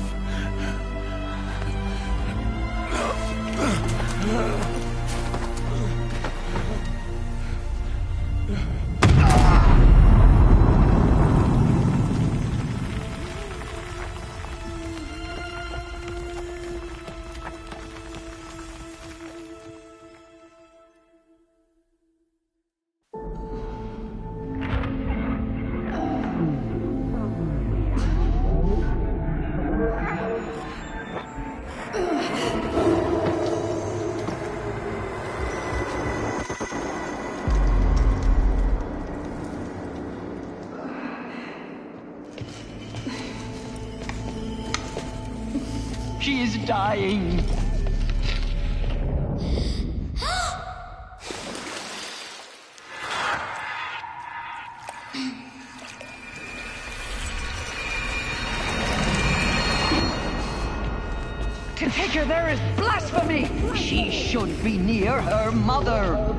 She is dying. To take her there is blasphemy. She should be near her mother.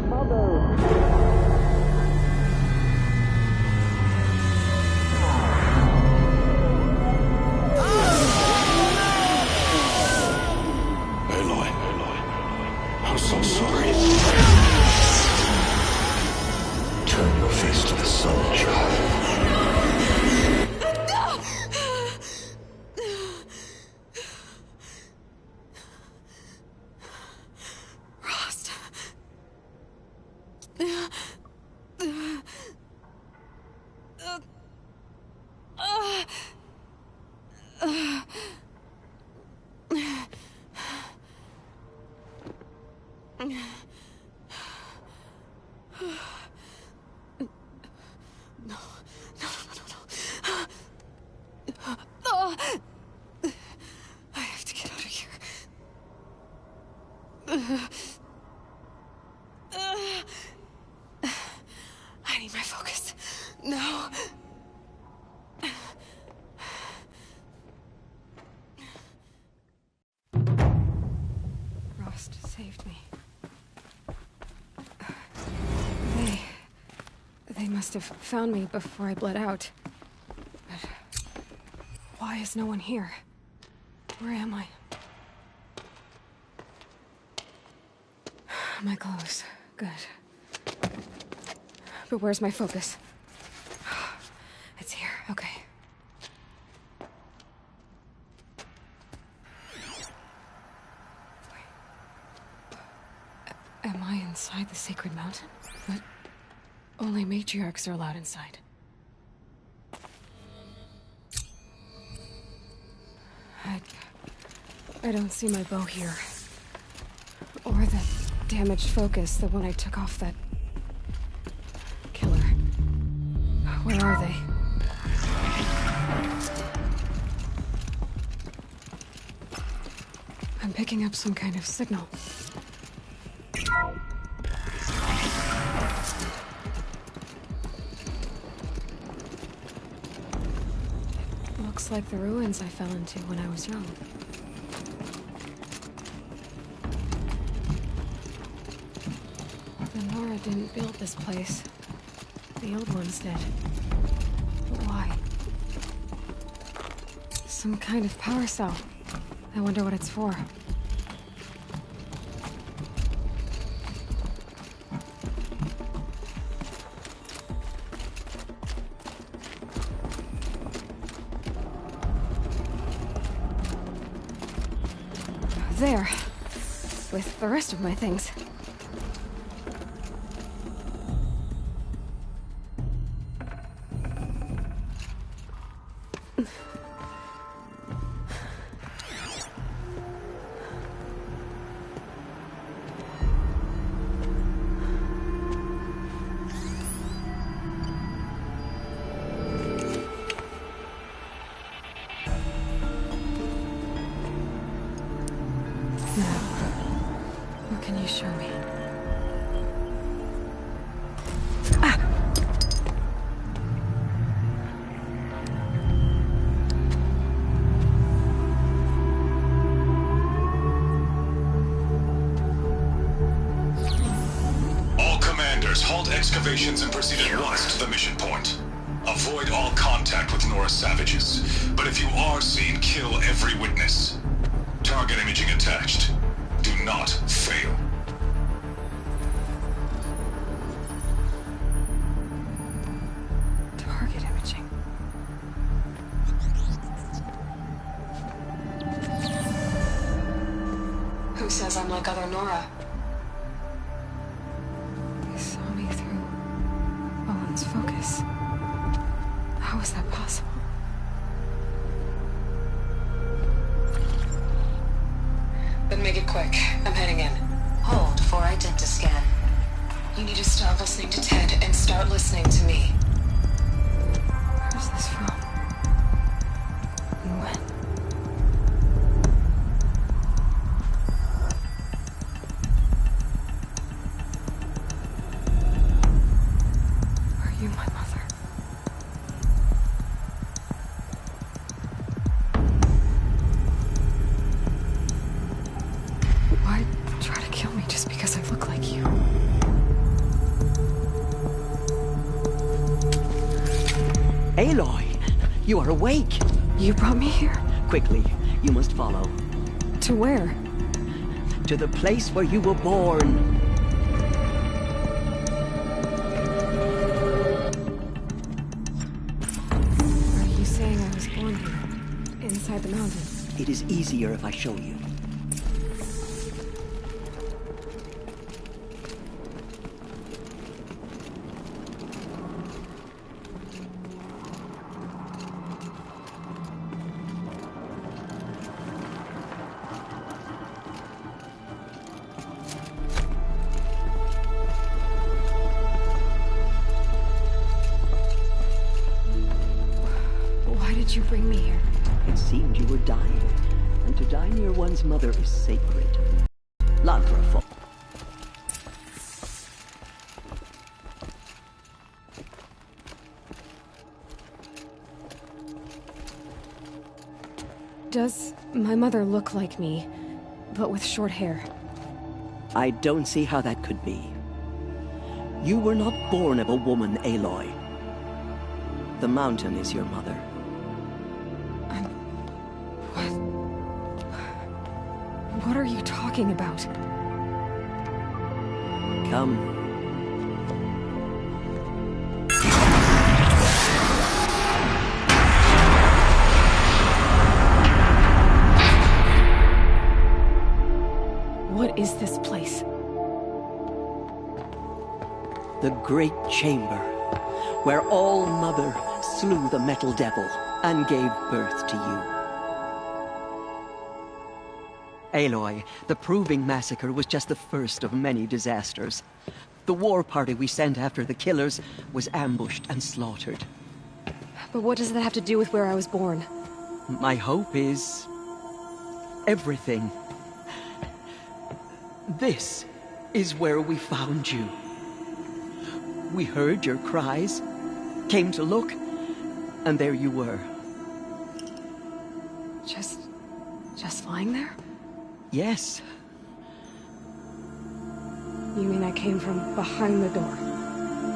I'm so sorry. Turn your face to the sun, child. Rost. Oh. I have to get out of here. I need my focus. No. Rost saved me. They must have found me before I bled out. But why is no one here? Where am I? My clothes. Good. But where's my focus? It's here. Okay. Am I inside the Sacred Mountain? But only matriarchs are allowed inside. I don't see my bow here. Or the damaged focus, the one I took off that killer. Where are they? I'm picking up some kind of signal. Looks like the ruins I fell into when I was young. The Nora didn't build this place. The old ones did. But why? Some kind of power cell. I wonder what it's for. There. With the rest of my things. Excavations and proceed at once to the mission point. Avoid all contact with Nora savages, but if you are seen, kill every witness. Target imaging attached. Do not fail. Target imaging. Who says I'm like other Nora? Focus. How is that possible? Then make it quick. I'm heading in. Hold for identiscan. You need to stop listening to Ted and start listening to me. Where's this from? And when? You, my mother. Why try to kill me just because I look like you? Aloy, you are awake. You brought me here? Quickly, you must follow. To where? To the place where you were born. Inside the mountain. It is easier if I show you. seemed you were dying, and to die near one's mother is sacred. Ladrafo. Does my mother look like me, but with short hair? I don't see how that could be. You were not born of a woman, Aloy. The mountain is your mother. What are you talking about? Come. What is this place? The Great Chamber, where All-Mother slew the Metal Devil and gave birth to you. Aloy, the Proving Massacre was just the first of many disasters. The war party we sent after the killers was ambushed and slaughtered. But what does that have to do with where I was born? My hope is... everything. This is where we found you. We heard your cries, came to look, and there you were. Just lying there? Yes. You mean I came from behind the door?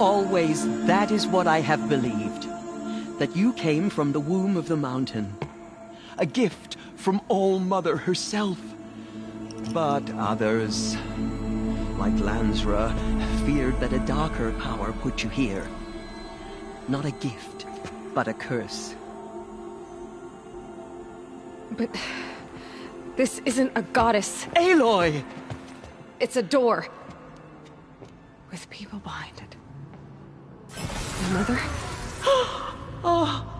Always, that is what I have believed. That you came from the womb of the mountain. A gift from All-Mother herself. But others, like Lansra, feared that a darker power put you here. Not a gift, but a curse. But... this isn't a goddess. Aloy! It's a door. With people behind it. My mother? Oh.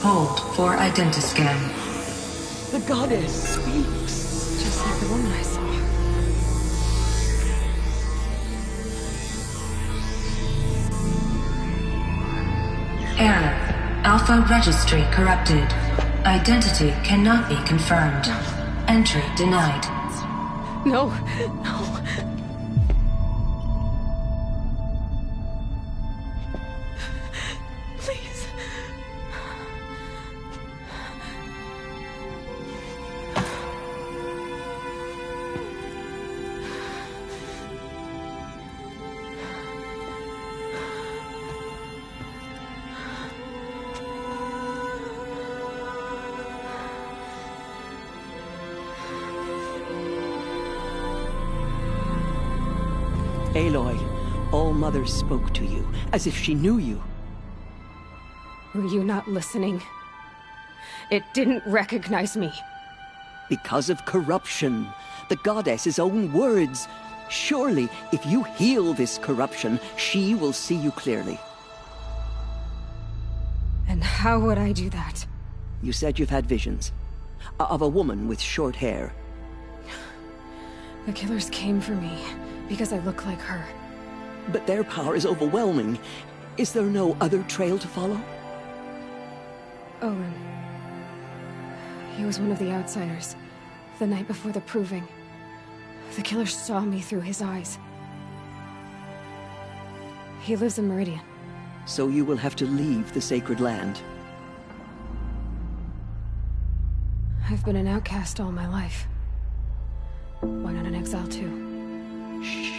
Hold for identiscan. The goddess speaks. Just like the woman I saw. Error. Alpha registry corrupted. Identity cannot be confirmed. Entry denied. No, no. Please. Aloy, All-Mother spoke to you, as if she knew you. Were you not listening? It didn't recognize me. Because of corruption. The goddess's own words. Surely, if you heal this corruption, she will see you clearly. And how would I do that? You said you've had visions. Of a woman with short hair. The killers came for me, because I look like her. But their power is overwhelming. Is there no other trail to follow? Owen. He was one of the outsiders. The night before the Proving. The killer saw me through his eyes. He lives in Meridian. So you will have to leave the sacred land. I've been an outcast all my life. Why not an exile too? Shh.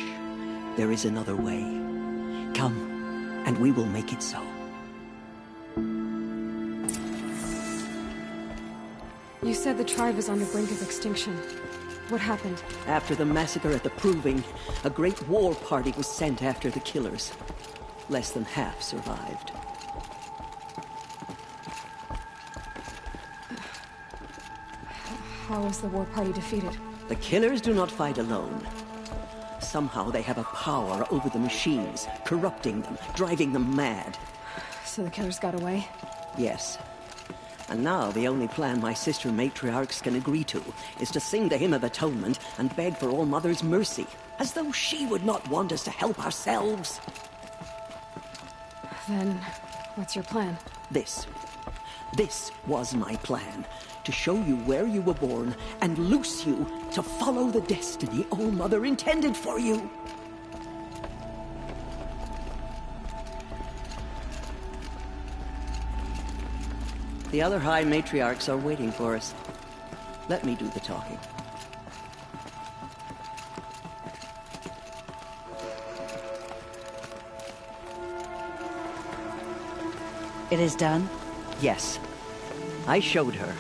There is another way. Come, and we will make it so. You said the tribe is on the brink of extinction. What happened? After the massacre at the Proving, a great war party was sent after the killers. Less than half survived. How was the war party defeated? The killers do not fight alone. Somehow they have a power over the machines, corrupting them, driving them mad. So the killers got away? Yes. And now the only plan my sister matriarchs can agree to is to sing the Hymn of Atonement and beg for All-Mother's mercy. As though she would not want us to help ourselves. Then, what's your plan? This was my plan. To show you where you were born and loose you to follow the destiny All-Mother intended for you. The other High Matriarchs are waiting for us. Let me do the talking. It is done? Yes. I showed her.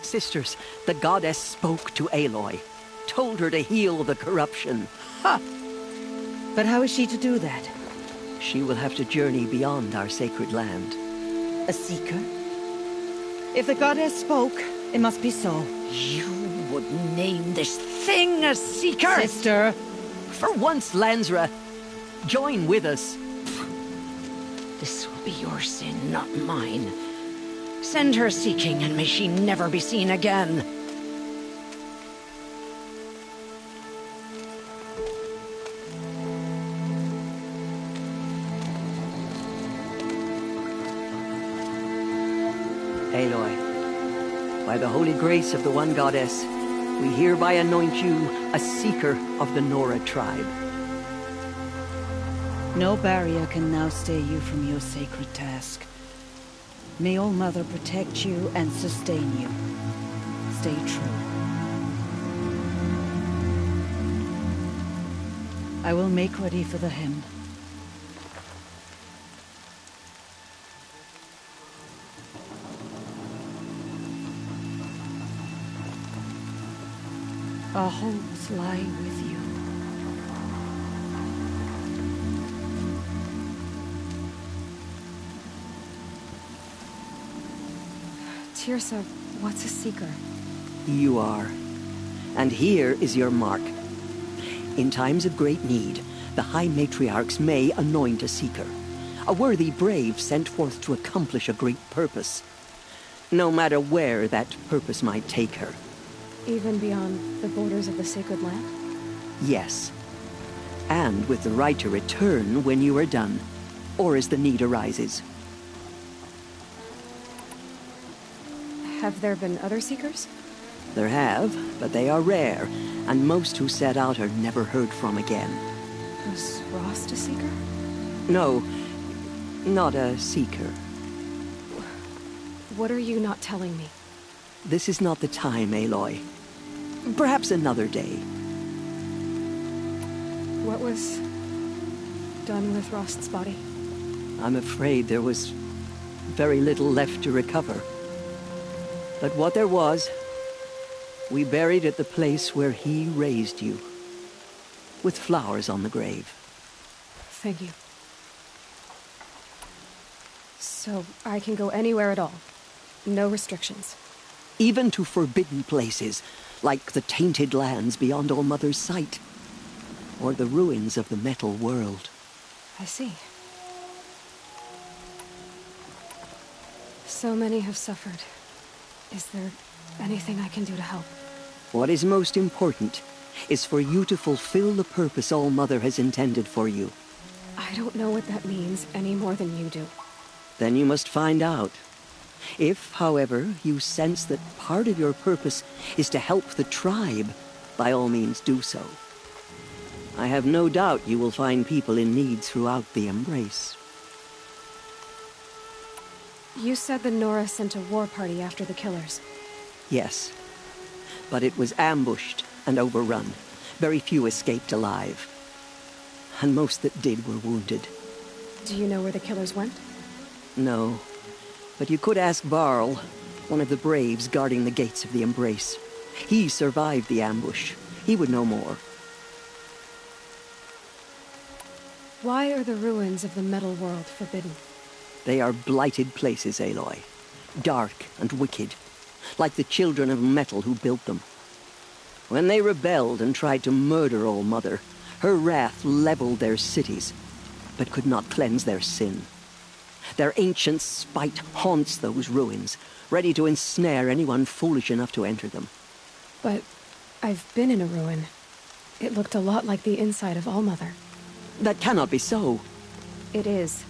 Sisters, the goddess spoke to Aloy. Told her to heal the corruption. Ha! But how is she to do that? She will have to journey beyond our sacred land. A seeker? If the goddess spoke, it must be so. You would name this thing a seeker? Sister! For once, Lansra, join with us. This will be your sin, not mine. Send her seeking, and may she never be seen again. Aloy, by the holy grace of the One Goddess, we hereby anoint you a seeker of the Nora tribe. No barrier can now stay you from your sacred task. May All-Mother protect you and sustain you. Stay true. I will make ready for the hymn. Our hopes lie with you. Teersa, what's a seeker? You are. And here is your mark. In times of great need, the High Matriarchs may anoint a seeker. A worthy brave sent forth to accomplish a great purpose. No matter where that purpose might take her. Even beyond the borders of the sacred land? Yes. And with the right to return when you are done, or as the need arises. Have there been other seekers? There have, but they are rare, and most who set out are never heard from again. Was Rost a seeker? No, not a seeker. What are you not telling me? This is not the time, Aloy. Perhaps another day. What was done with Rost's body? I'm afraid there was very little left to recover. But what there was, we buried at the place where he raised you, with flowers on the grave. Thank you. So I can go anywhere at all? No restrictions? Even to forbidden places, like the tainted lands beyond All-Mother's sight, or the ruins of the metal world. I see. So many have suffered. Is there anything I can do to help? What is most important is for you to fulfill the purpose All-Mother has intended for you. I don't know what that means any more than you do. Then you must find out. If, however, you sense that part of your purpose is to help the tribe, by all means do so. I have no doubt you will find people in need throughout the Embrace. You said the Nora sent a war party after the killers. Yes, but it was ambushed and overrun. Very few escaped alive. And most that did were wounded. Do you know where the killers went? No. But you could ask Varl, one of the braves guarding the gates of the Embrace. He survived the ambush. He would know more. Why are the ruins of the metal world forbidden? They are blighted places, Aloy. Dark and wicked. Like the children of metal who built them. When they rebelled and tried to murder All-Mother, her wrath leveled their cities, but could not cleanse their sin. Their ancient spite haunts those ruins, ready to ensnare anyone foolish enough to enter them. But I've been in a ruin. It looked a lot like the inside of Allmother. That cannot be so. It is.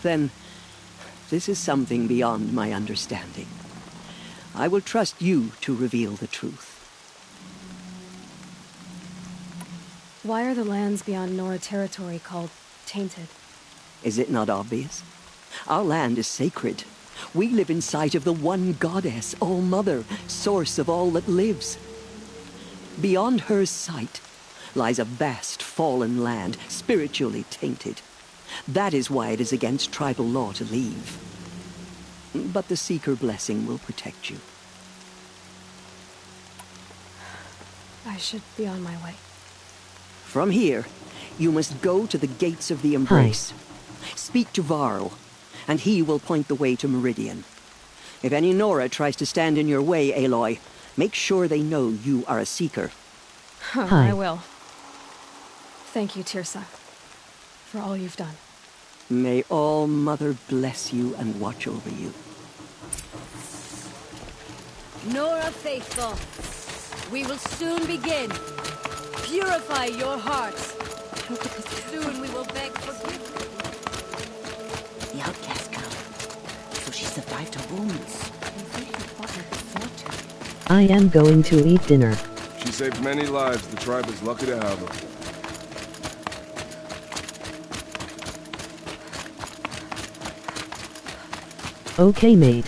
Then, this is something beyond my understanding. I will trust you to reveal the truth. Why are the lands beyond Nora territory called tainted? Is it not obvious? Our land is sacred. We live in sight of the one goddess, All-Mother, source of all that lives. Beyond her sight lies a vast fallen land, spiritually tainted. That is why it is against tribal law to leave. But the Seeker blessing will protect you. I should be on my way. From here, you must go to the gates of the Embrace. Speak to Varl, and he will point the way to Meridian. If any Nora tries to stand in your way, Aloy, make sure they know you are a Seeker. I will. Thank you, Teersa, for all you've done. May All-Mother bless you and watch over you. Nora faithful, we will soon begin. Purify your hearts. Soon we will beg forgiveness. The outcast girl. So she survived her wounds. They think she fought her before too. I am going to eat dinner. She saved many lives. The tribe is lucky to have her. Okay, maid.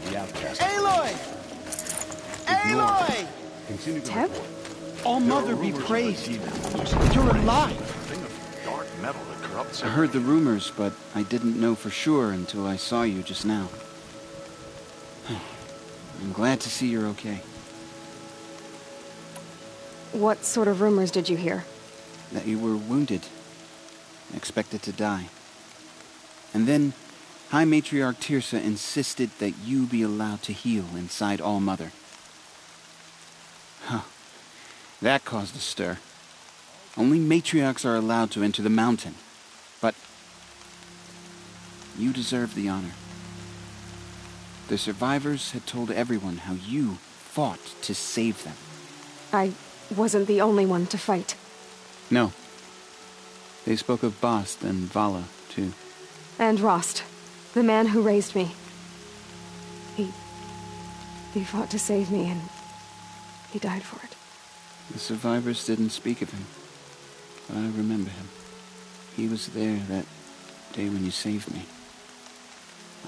The outcast. Aloy! Aloy! Continue to Teb? report. All-Mother be praised. You're alive. Thing of dark metal that corrupts I heard the rumors, but I didn't know for sure until I saw you just now. I'm glad to see you're okay. What sort of rumors did you hear? That you were wounded, expected to die. And then High Matriarch Teersa insisted that you be allowed to heal inside All-Mother. Huh. That caused a stir. Only matriarchs are allowed to enter the mountain. But you deserve the honor. The survivors had told everyone how you fought to save them. I wasn't the only one to fight. No. They spoke of Bast and Vala, too. And Rost, the man who raised me. He fought to save me, and he died for it. The survivors didn't speak of him, but I remember him. He was there that day when you saved me.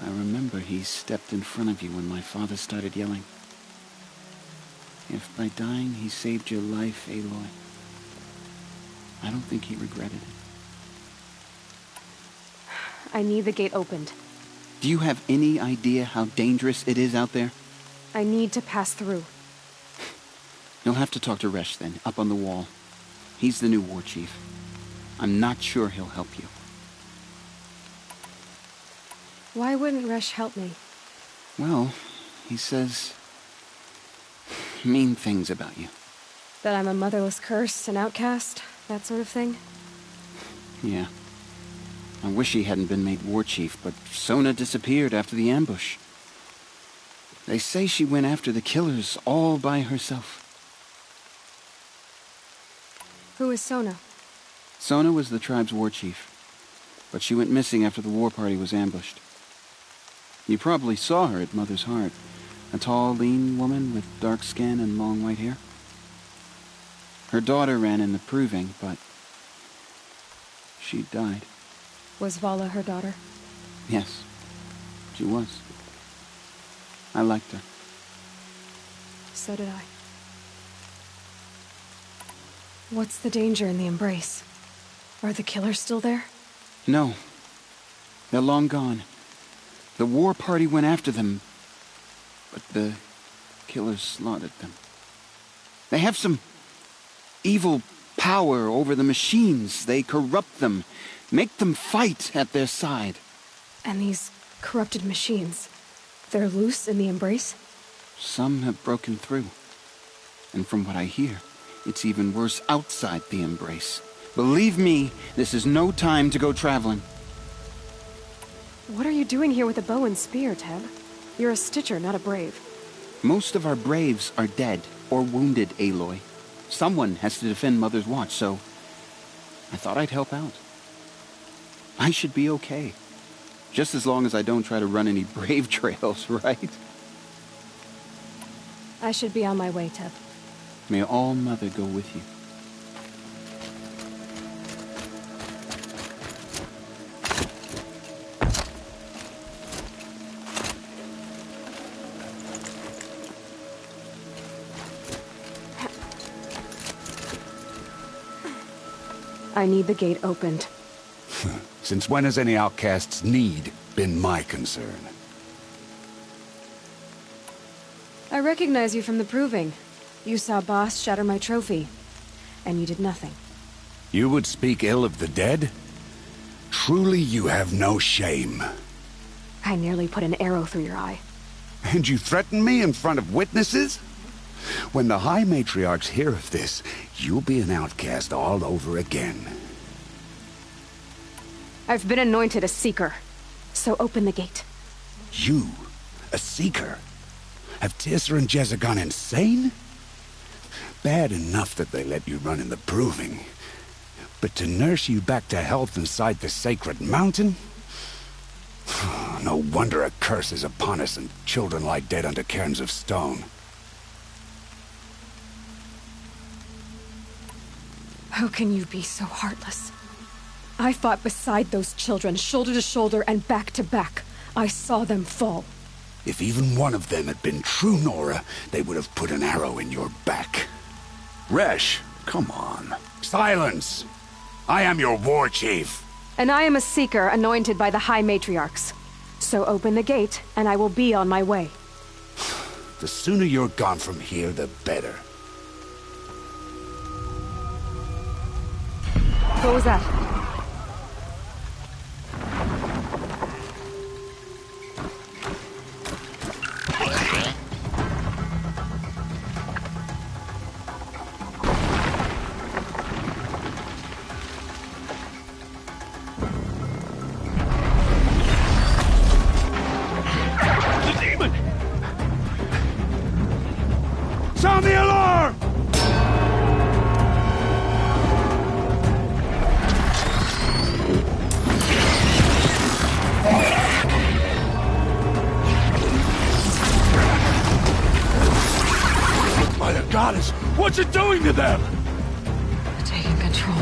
I remember he stepped in front of you when my father started yelling. If by dying he saved your life, Aloy, I don't think he regretted it. I need the gate opened. Do you have any idea how dangerous it is out there? I need to pass through. You'll have to talk to Resh then, up on the wall. He's the new war chief. I'm not sure he'll help you. Why wouldn't Resh help me? Well, he says mean things about you. That I'm a motherless curse, an outcast, that sort of thing? Yeah. I wish he hadn't been made war chief, but Sona disappeared after the ambush. They say she went after the killers all by herself. Who is Sona? Sona was the tribe's war chief, but she went missing after the war party was ambushed. You probably saw her at Mother's Heart. A tall, lean woman with dark skin and long white hair. Her daughter ran in the proving, but she died. Was Vala her daughter? Yes, she was. I liked her. So did I. What's the danger in the Embrace? Are the killers still there? No. They're long gone. The war party went after them, but the killers slaughtered them. They have some evil power over the machines. They corrupt them, make them fight at their side. And these corrupted machines, they're loose in the Embrace? Some have broken through. And from what I hear, it's even worse outside the Embrace. Believe me, this is no time to go traveling. What are you doing here with a bow and spear, Teb? You're a Stitcher, not a Brave. Most of our Braves are dead or wounded, Aloy. Someone has to defend Mother's Watch, so I thought I'd help out. I should be okay. Just as long as I don't try to run any Brave trails, right? I should be on my way, Teb. May All Mother go with you. I need the gate opened. Since when has any outcast's need been my concern? I recognize you from the Proving. You saw Boss shatter my trophy, and you did nothing. You would speak ill of the dead? Truly you have no shame. I nearly put an arrow through your eye. And you threaten me in front of witnesses? When the High Matriarchs hear of this, you'll be an outcast all over again. I've been anointed a Seeker, so open the gate. You? A Seeker? Have Teersa and Jezza gone insane? Bad enough that they let you run in the Proving, but to nurse you back to health inside the Sacred Mountain? No wonder a curse is upon us and children lie dead under cairns of stone. How can you be so heartless? I fought beside those children, shoulder to shoulder and back to back. I saw them fall. If even one of them had been true Nora, they would have put an arrow in your back. Resh, come on. Silence! I am your war chief. And I am a Seeker anointed by the High Matriarchs. So open the gate, and I will be on my way. The sooner you're gone from here, the better. What was that? The demon! Sound the alarm! By the goddess, what's it doing to them? Taking control.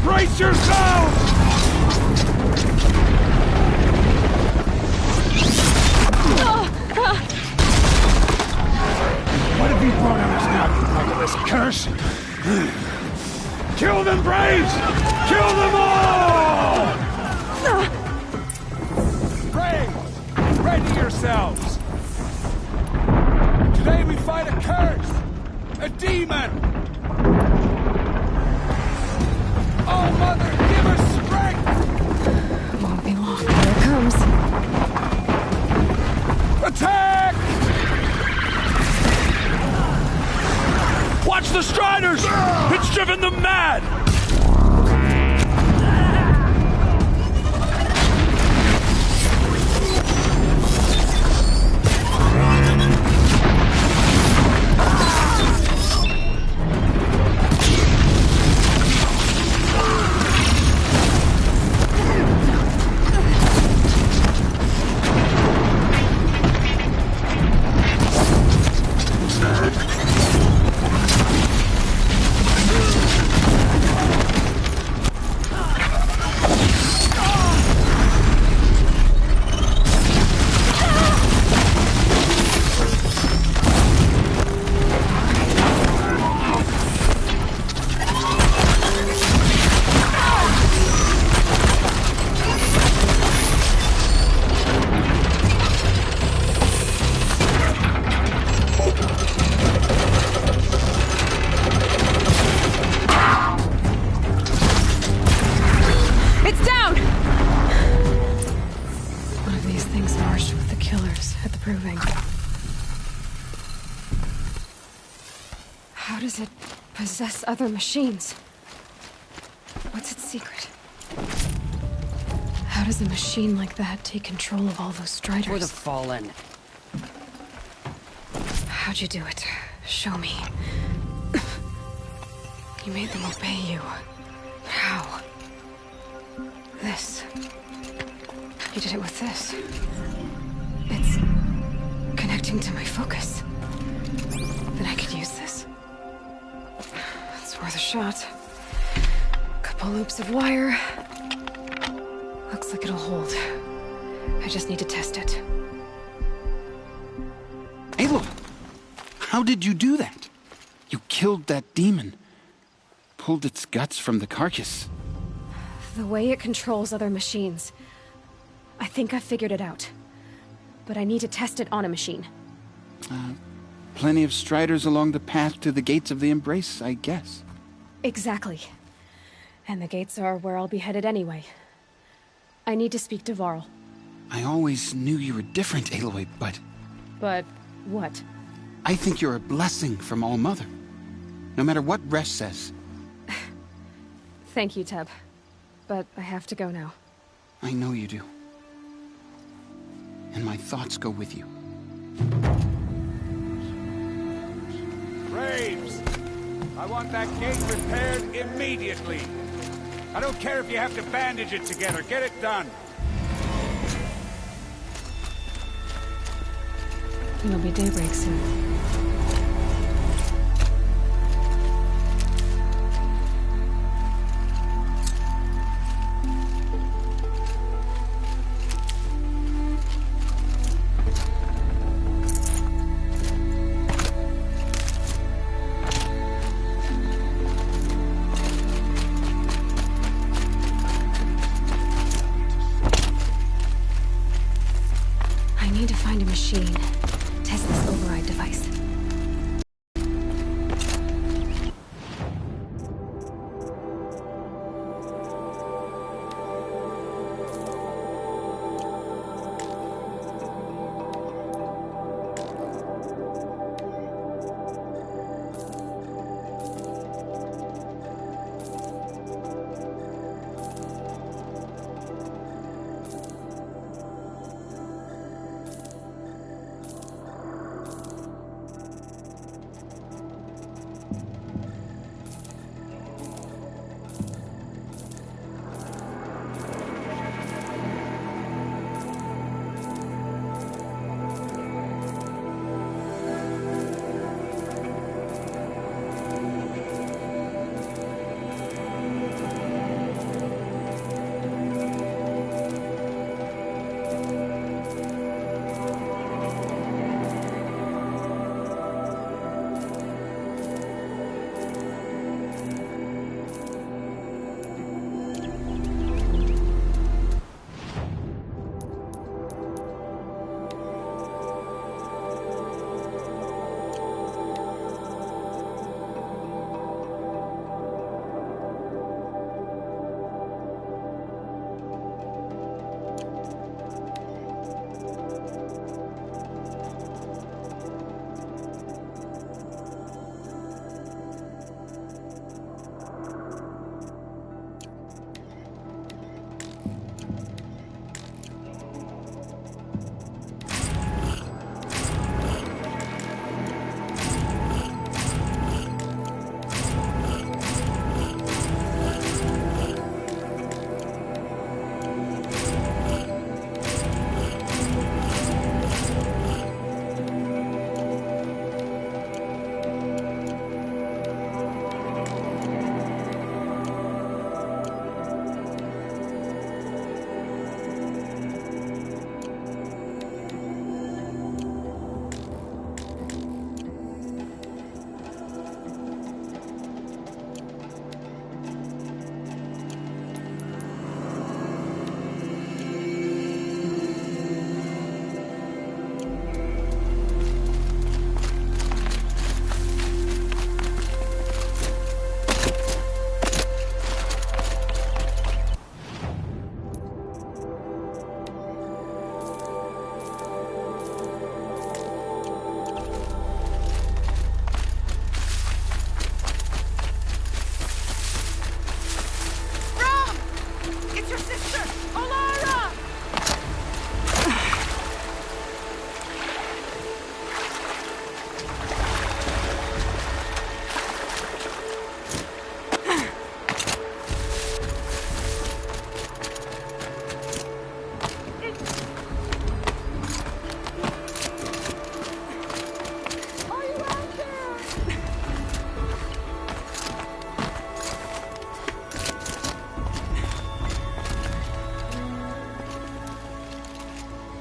Brace yourselves! What have you brought on us now, you motherless curse? Kill them, Braves! Kill them all! Braves, ready yourselves! Today we fight a curse! A demon! Oh, Mother, give us strength! Won't be long. Here it comes. Attack! Watch the Striders! It's driven them mad! proving. How does it possess other machines? What's its secret? How does a machine like that take control of all those Striders? For the Fallen. How'd you do it? Show me. You made them obey you. But how? This. You did it with this. It's connecting to my focus. Then I could use this. It's worth a shot. Couple loops of wire. Looks like it'll hold. I just need to test it. Aloy! How did you do that? You killed that demon. Pulled its guts from the carcass. The way it controls other machines. I think I figured it out. But I need to test it on a machine. Plenty of Striders along the path to the gates of the Embrace, I guess. Exactly. And the gates are where I'll be headed anyway. I need to speak to Varl. I always knew you were different, Aloy, but... But what? I think you're a blessing from All-Mother. No matter what Resh says. Thank you, Teb. But I have to go now. I know you do. And my thoughts go with you. Graves! I want that gate repaired immediately. I don't care if you have to bandage it together. Get it done. It'll be daybreak soon. Find a machine. Test this override device.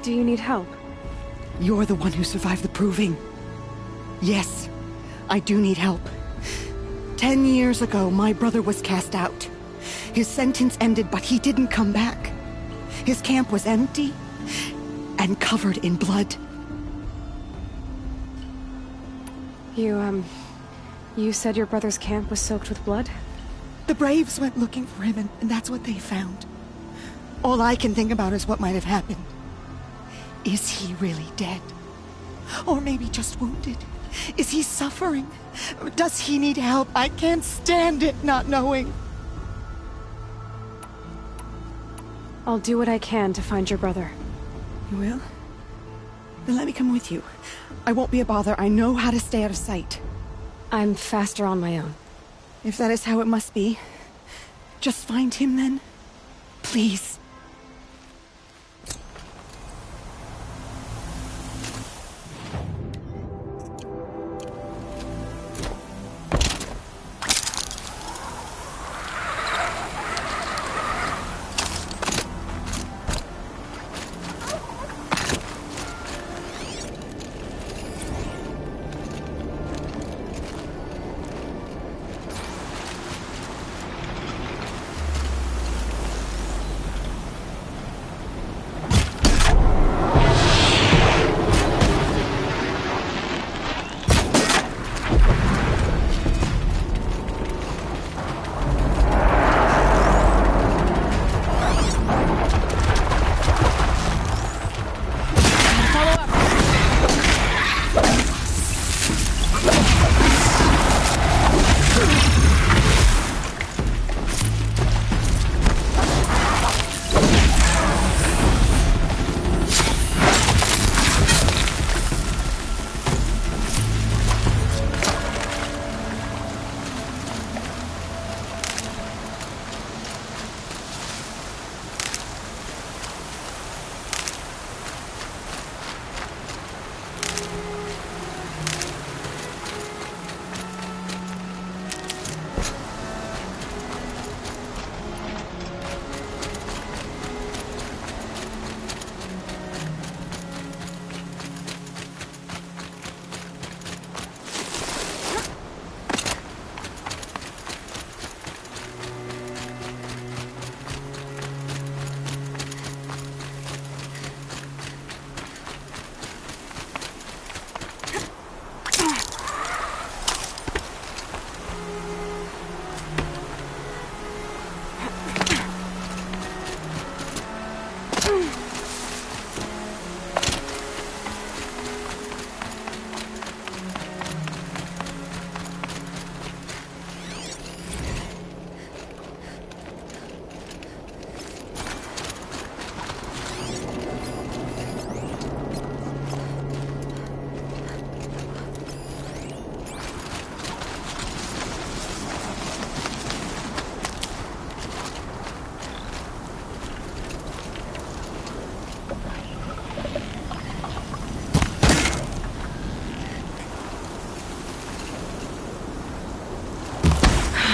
Do you need help? You're the one who survived the proving. Yes, I do need help. 10 years ago, my brother was cast out. His sentence ended, but he didn't come back. His camp was empty and covered in blood. You said your brother's camp was soaked with blood? The Braves went looking for him, and that's what they found. All I can think about is what might have happened. Is he really dead? Or maybe just wounded? Is he suffering? Does he need help? I can't stand it not knowing. I'll do what I can to find your brother. You will? Then let me come with you. I won't be a bother. I know how to stay out of sight. I'm faster on my own. If that is how it must be, just find him then. Please.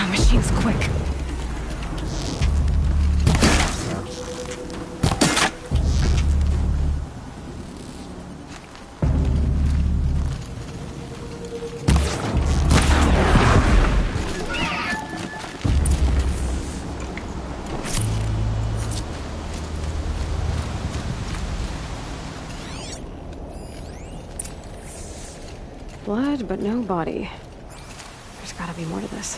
Machine's quick. Blood, but no body. There's gotta be more to this.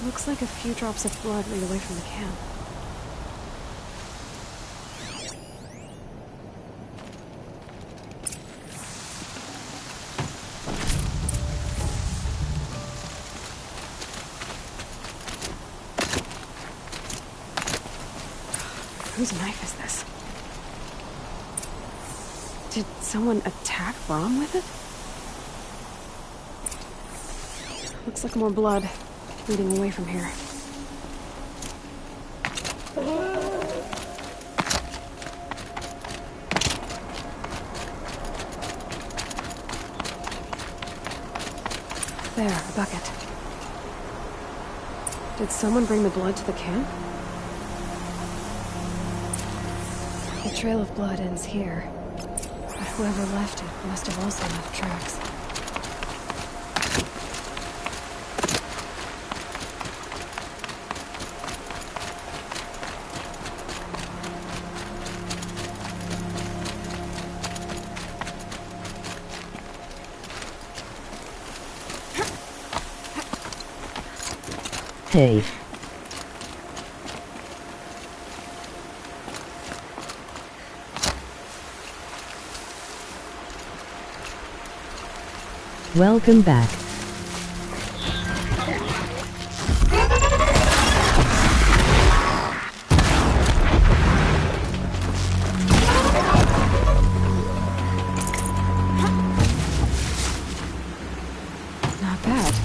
Looks like a few drops of blood lead away from the camp. Whose knife is this? Did someone attack Brom with it? Looks like more blood leading away from here. There, a bucket. Did someone bring the blood to the camp? The trail of blood ends here. But whoever left it must have also left tracks. Hey. Welcome back. Not bad.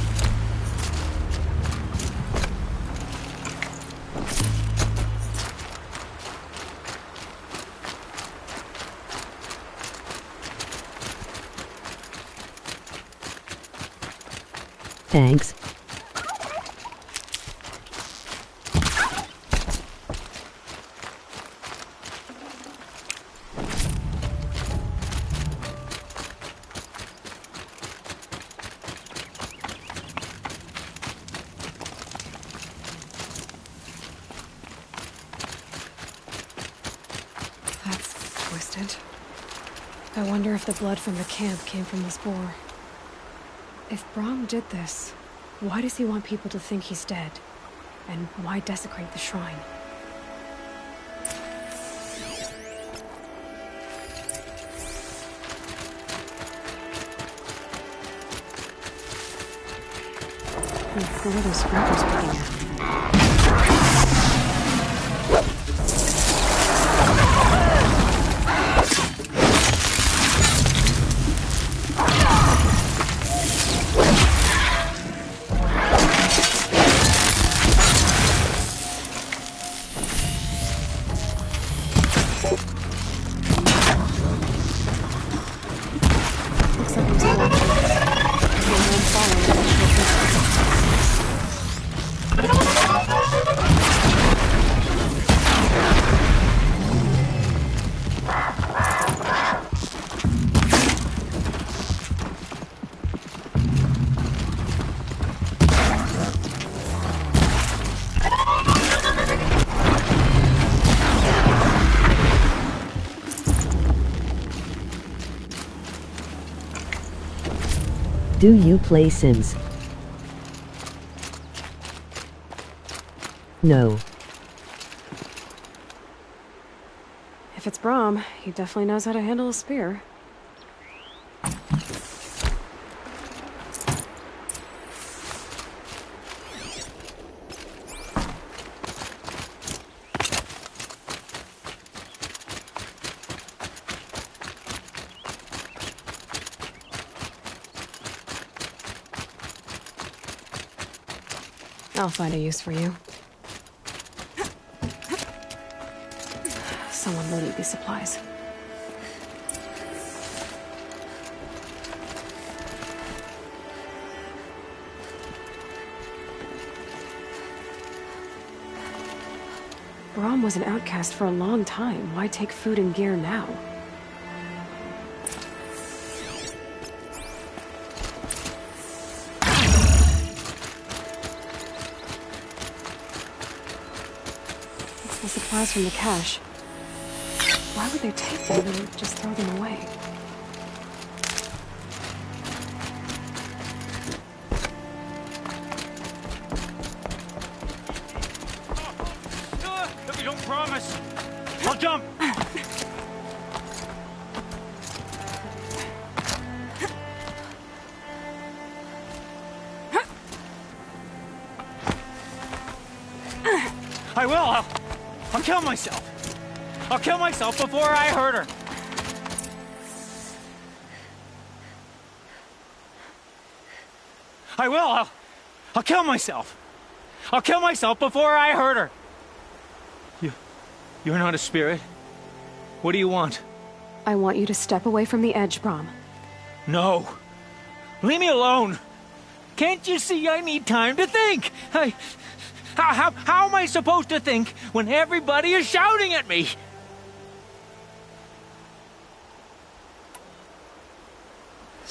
Thanks. That's twisted. I wonder if the blood from the camp came from this boar. If Brahm did this, why does he want people to think he's dead? And why desecrate the shrine? Who are those scrapers picking at? Do you play Sims? No. If it's Brahm, he definitely knows how to handle a spear. I'll find a use for you. Someone loaded these supplies. Brahm was an outcast for a long time. Why take food and gear now? Supplies from the cache. Why would they take them and just throw them away? If you don't promise, I'll jump. I will. I'll kill myself. I'll kill myself before I hurt her. I will. I'll kill myself. I'll kill myself before I hurt her. You're not a spirit. What do you want? I want you to step away from the edge, Brahm. No. Leave me alone. Can't you see I need time to think? How am I supposed to think when everybody is shouting at me?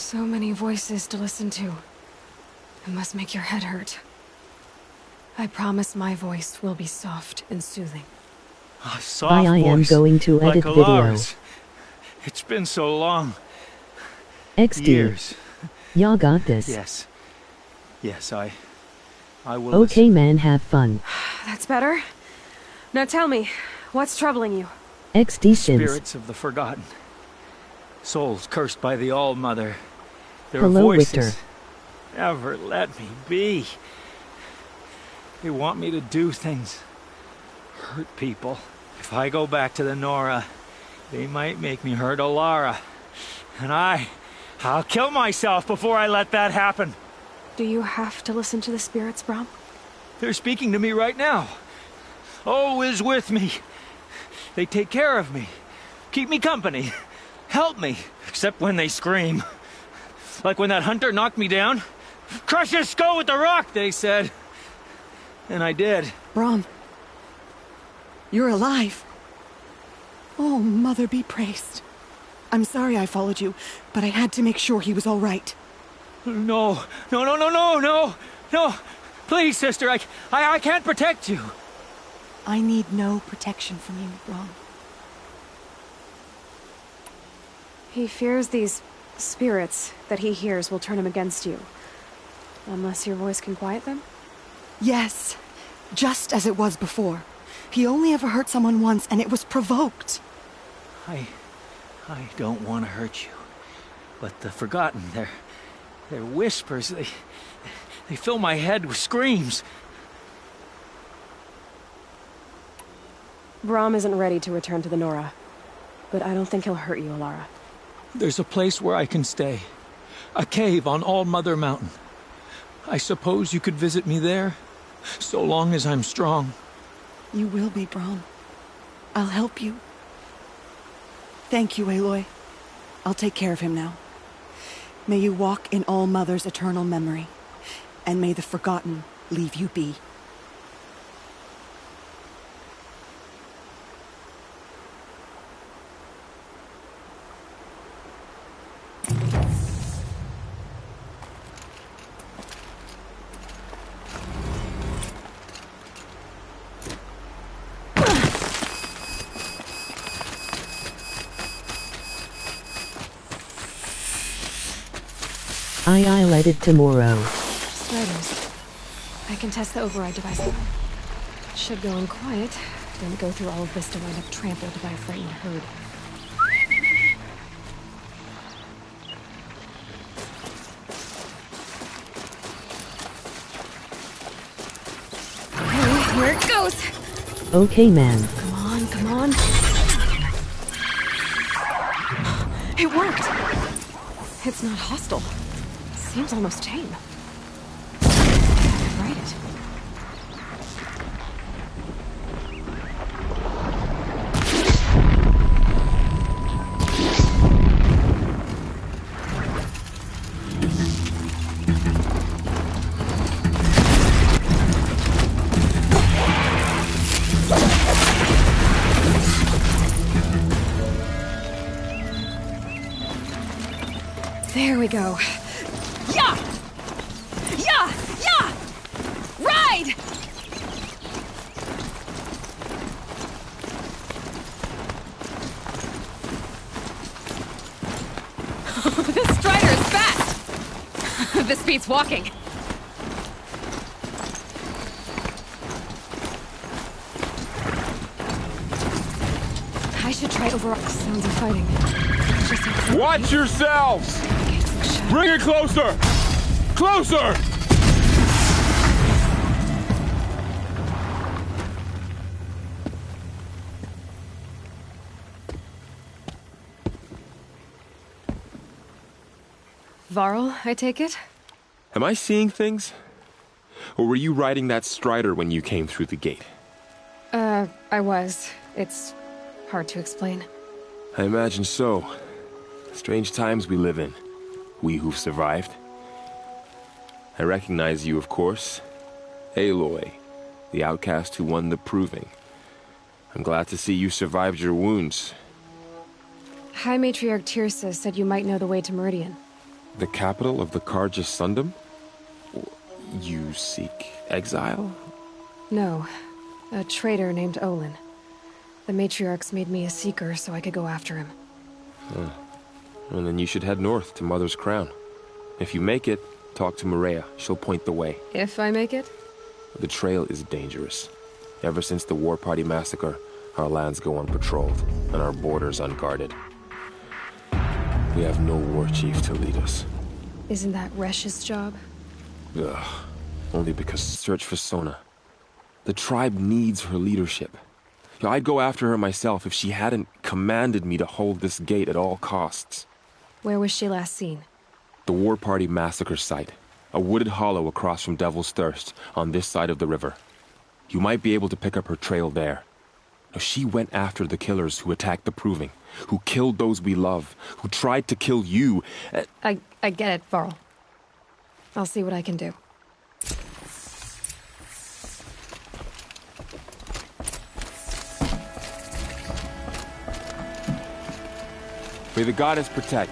So many voices to listen to. It must make your head hurt. I promise my voice will be soft and soothing. A soft I am voice, going to edit like video. Alara's. It's been so long. XD. Years. Y'all got this. Yes. Yes, I will Okay, man, have fun. That's better. Now tell me, what's troubling you? XD Sims. Spirits of the forgotten. Souls cursed by the All-Mother. Their Hello, voices Victor. never let me be. They want me to do things. Hurt people. If I go back to the Nora, they might make me hurt Alara. And I'll kill myself before I let that happen. Do you have to listen to the spirits, Brom? They're speaking to me right now. Oh is with me. They take care of me. Keep me company. Help me. Except when they scream. Like when that hunter knocked me down. Crush his skull with the rock, they said. And I did. Brom. You're alive. Oh, Mother be praised. I'm sorry I followed you, but I had to make sure he was all right. No. Please, sister, I can't protect you. I need no protection from you, Brom. He fears these spirits that he hears will turn him against you. Unless your voice can quiet them? Yes, just as it was before. He only ever hurt someone once, and it was provoked. I don't want to hurt you. But the Forgotten, their whispers, they fill my head with screams. Brom isn't ready to return to the Nora. But I don't think he'll hurt you, Alara. There's a place where I can stay. A cave on All-Mother Mountain. I suppose you could visit me there, so long as I'm strong. You will be, Brom. I'll help you. Thank you, Aloy. I'll take care of him now. May you walk in All-Mother's eternal memory, and may the Forgotten leave you be. I'll edit tomorrow. Striders. I can test the override device now. It should go in quiet, then go through all of this to wind up trampled by a frightened herd. Okay, here it goes! Okay, man. Come on. It worked! It's not hostile. Seems almost tame. Right it. There we go. Yeah! Ride! This Strider is fast! This beats walking. I should try overall sounds of fighting. Watch yourselves! Bring it closer! Closer! Varl, I take it? Am I seeing things? Or were you riding that Strider when you came through the gate? I was. It's hard to explain. I imagine so. Strange times we live in. We who've survived. I recognize you, of course. Aloy, the outcast who won the Proving. I'm glad to see you survived your wounds. High Matriarch Tirsa said you might know the way to Meridian. The capital of the Carja Sundom? You seek exile? No. A traitor named Olin. The matriarchs made me a seeker so I could go after him. Huh. And then you should head north to Mother's Crown. If you make it, talk to Maria. She'll point the way. If I make it? The trail is dangerous. Ever since the War Party massacre, our lands go unpatrolled, and our borders unguarded. We have no war chief to lead us. Isn't that Resh's job? Ugh. Only because search for Sona. The tribe needs her leadership. I'd go after her myself if she hadn't commanded me to hold this gate at all costs. Where was she last seen? The War Party massacre site. A wooded hollow across from Devil's Thirst, on this side of the river. You might be able to pick up her trail there. Now, she went after the killers who attacked the Proving, who killed those we love, who tried to kill you. I get it, Varl. I'll see what I can do. May the goddess protect.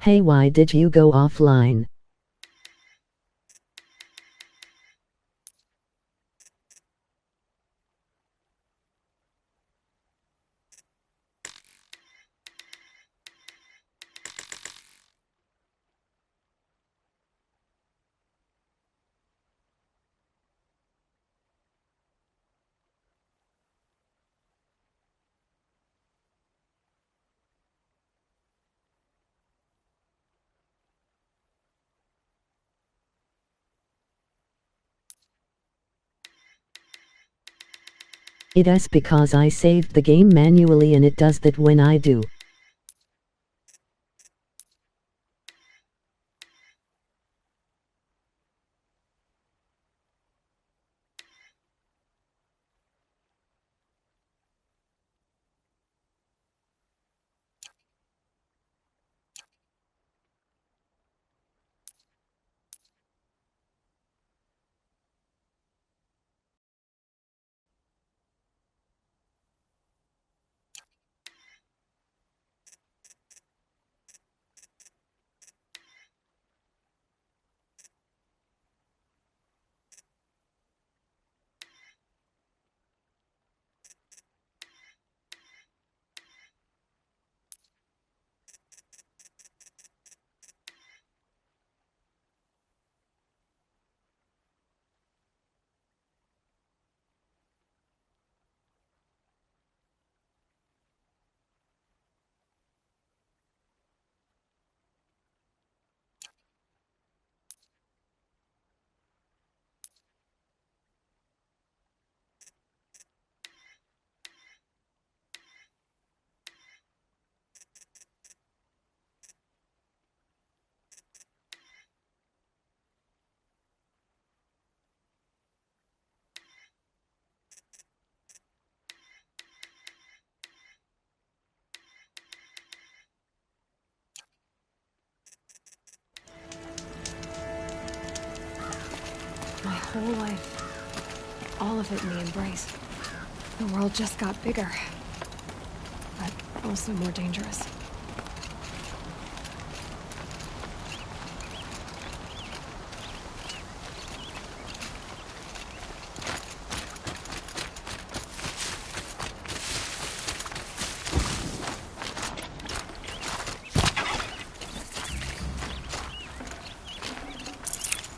Hey, why did you go offline? It is because I saved the game manually and it does that when I do. My whole life. All of it in the embrace. The world just got bigger. But also more dangerous.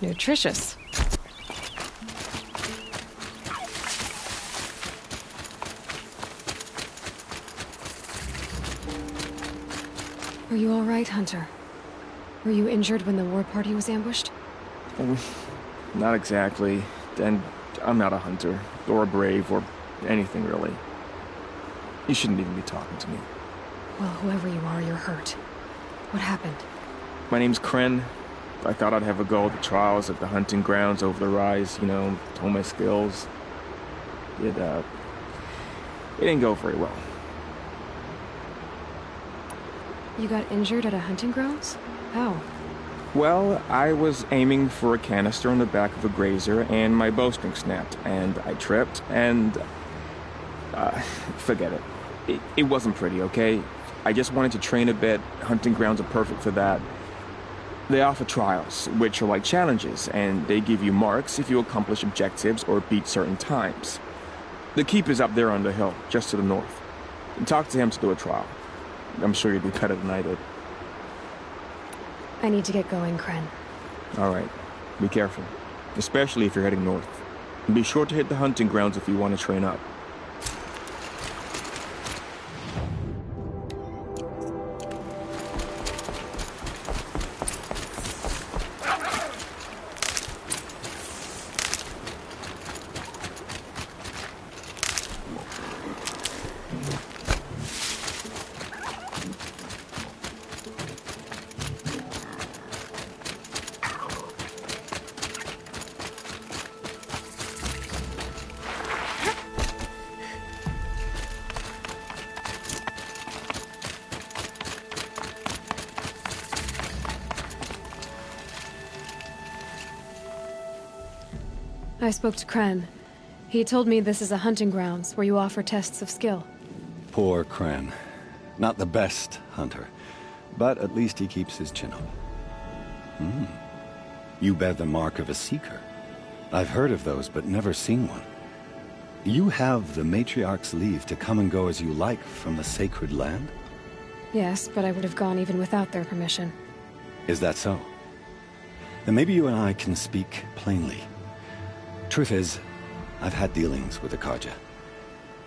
Nutritious. Are you all right, Hunter? Were you injured when the war party was ambushed? Not exactly. And I'm not a hunter, or a brave, or anything really. You shouldn't even be talking to me. Well, whoever you are, you're hurt. What happened? My name's Kren. I thought I'd have a go at the trials at the hunting grounds over the rise, you know, hone my skills. It didn't go very well. You got injured at a hunting grounds? How? Well, I was aiming for a canister on the back of a grazer, and my bowstring snapped, and I tripped, and... forget it. It wasn't pretty, okay? I just wanted to train a bit. Hunting grounds are perfect for that. They offer trials, which are like challenges, and they give you marks if you accomplish objectives or beat certain times. The keep is up there on the hill, just to the north. And talk to him to do a trial. I'm sure you'd do better than I did. I need to get going, Kren. All right. Be careful. Especially if you're heading north. And be sure to hit the hunting grounds if you want to train up. I spoke to Kren. He told me this is a hunting grounds where you offer tests of skill. Poor Kren. Not the best hunter, but at least he keeps his chin up. You bear the mark of a seeker. I've heard of those, but never seen one. You have the Matriarch's leave to come and go as you like from the sacred land? Yes, but I would have gone even without their permission. Is that so? Then maybe you and I can speak plainly. Truth is, I've had dealings with the Carja.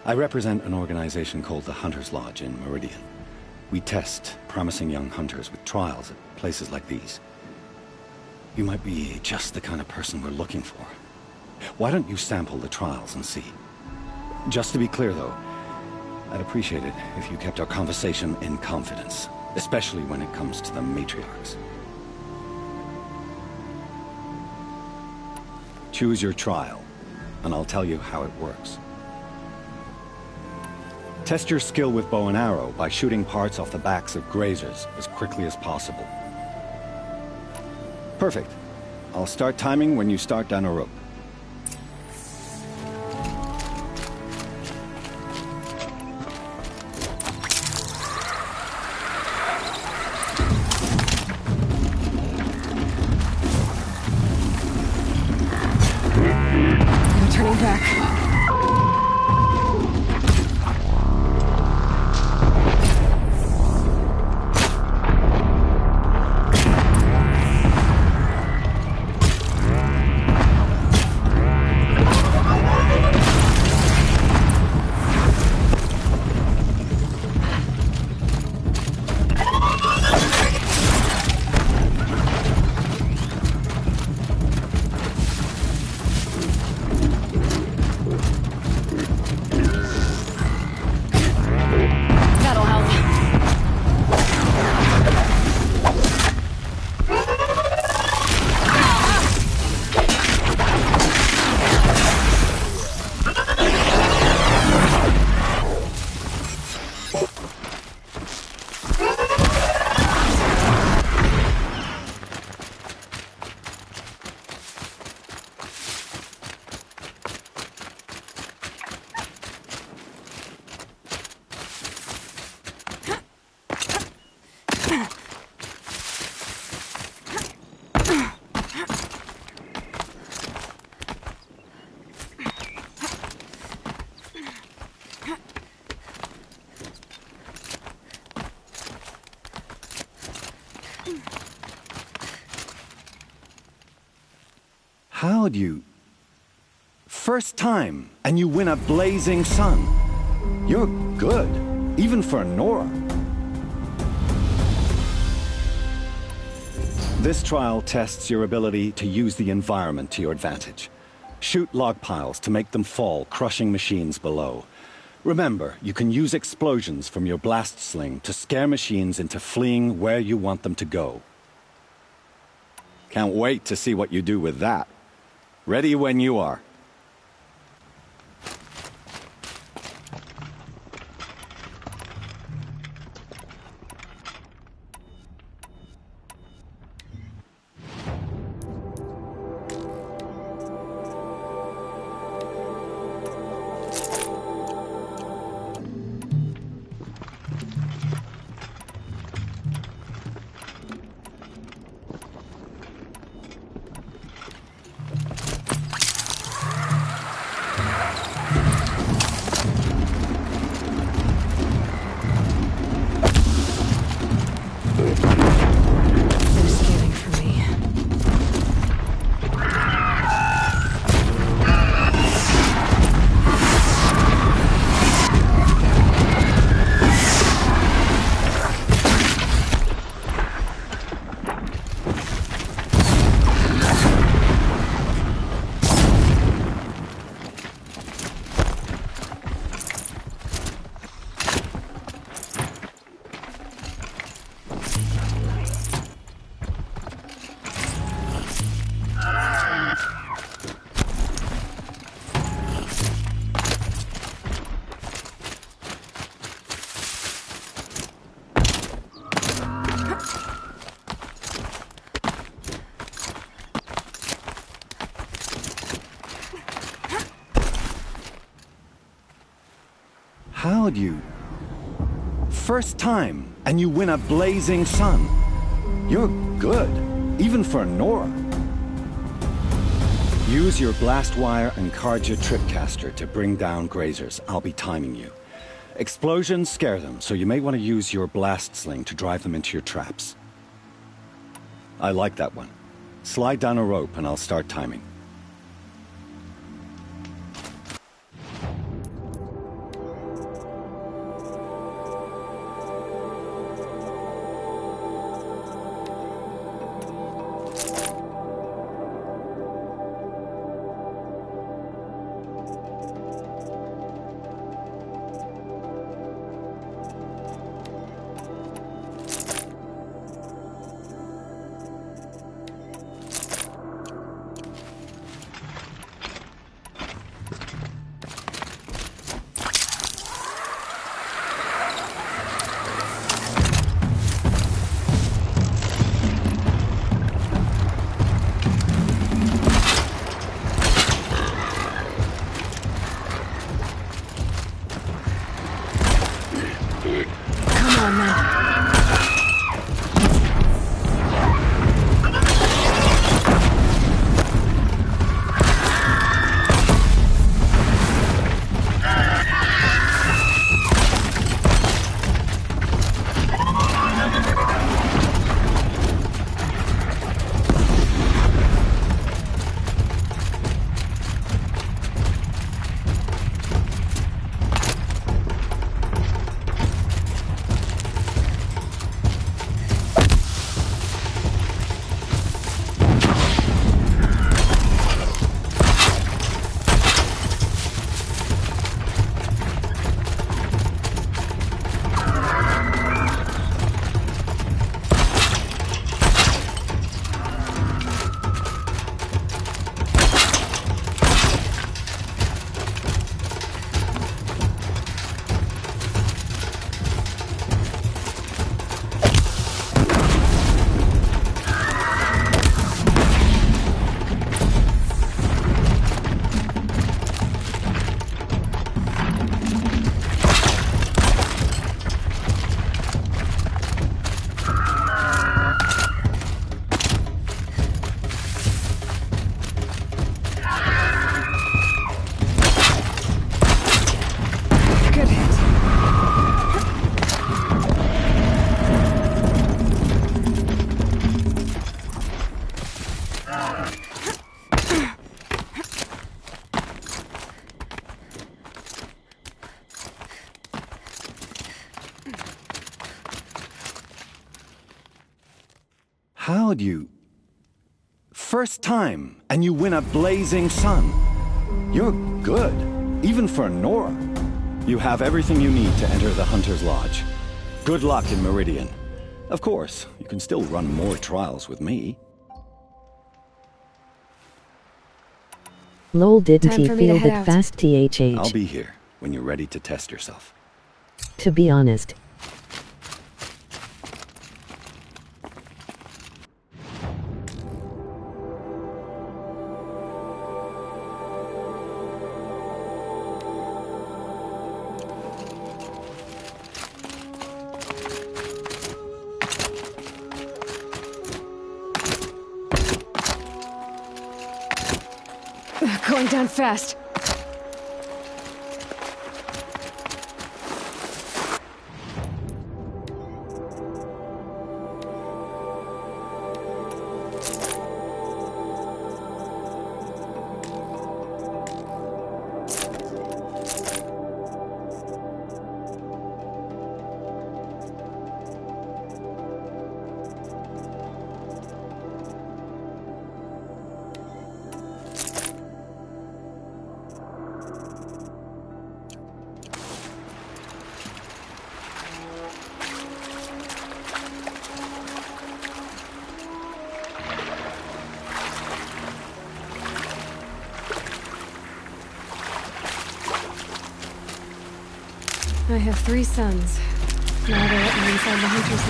I represent an organization called the Hunter's Lodge in Meridian. We test promising young hunters with trials at places like these. You might be just the kind of person we're looking for. Why don't you sample the trials and see? Just to be clear, though, I'd appreciate it if you kept our conversation in confidence, especially when it comes to the matriarchs. Choose your trial, and I'll tell you how it works. Test your skill with bow and arrow by shooting parts off the backs of grazers as quickly as possible. Perfect. I'll start timing when you start down a rope. Turning back. How'd you... First time, and you win a blazing sun. You're good, even for Nora. This trial tests your ability to use the environment to your advantage. Shoot log piles to make them fall, crushing machines below. Remember, you can use explosions from your blast sling to scare machines into fleeing where you want them to go. Can't wait to see what you do with that. Ready when you are. How'd you... First time, and you win a blazing sun. You're good, even for Nora. Use your blast wire and Carja tripcaster to bring down grazers. I'll be timing you. Explosions scare them, so you may want to use your blast sling to drive them into your traps. I like that one. Slide down a rope and I'll start timing. How'd you... First time, and you win a blazing sun. You're good, even for Nora. You have everything you need to enter the Hunter's Lodge. Good luck in Meridian. Of course, you can still run more trials with me. Lol, didn't Time he for me to feel head that out. fast THH? I'll be here when you're ready to test yourself. To be honest. Going down fast. I have 3 sons. Now they're let me inside the Hunter's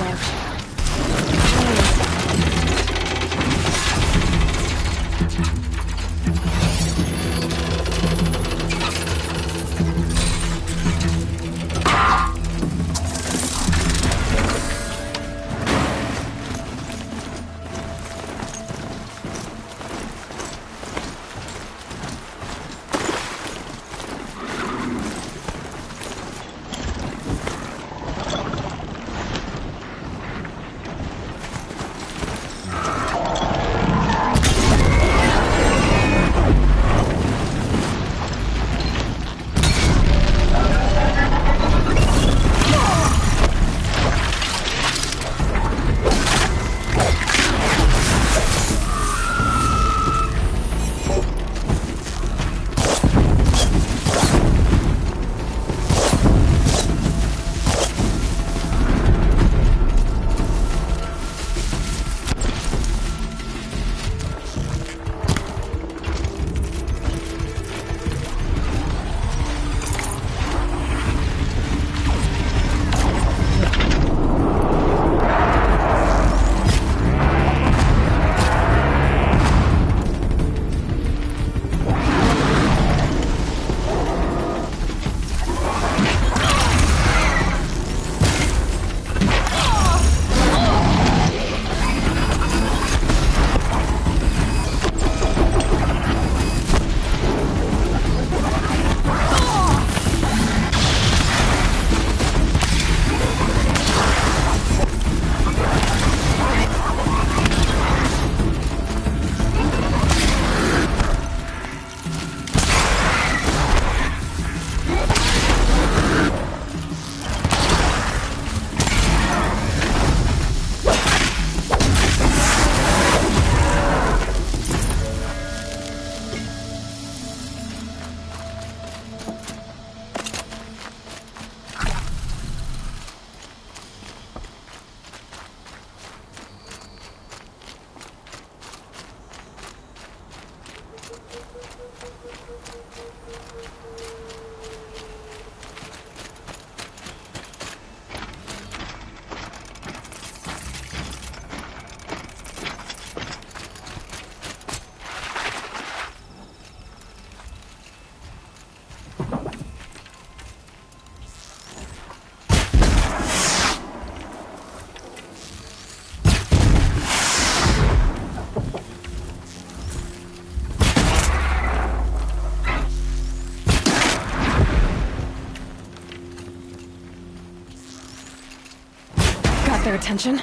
Got their attention.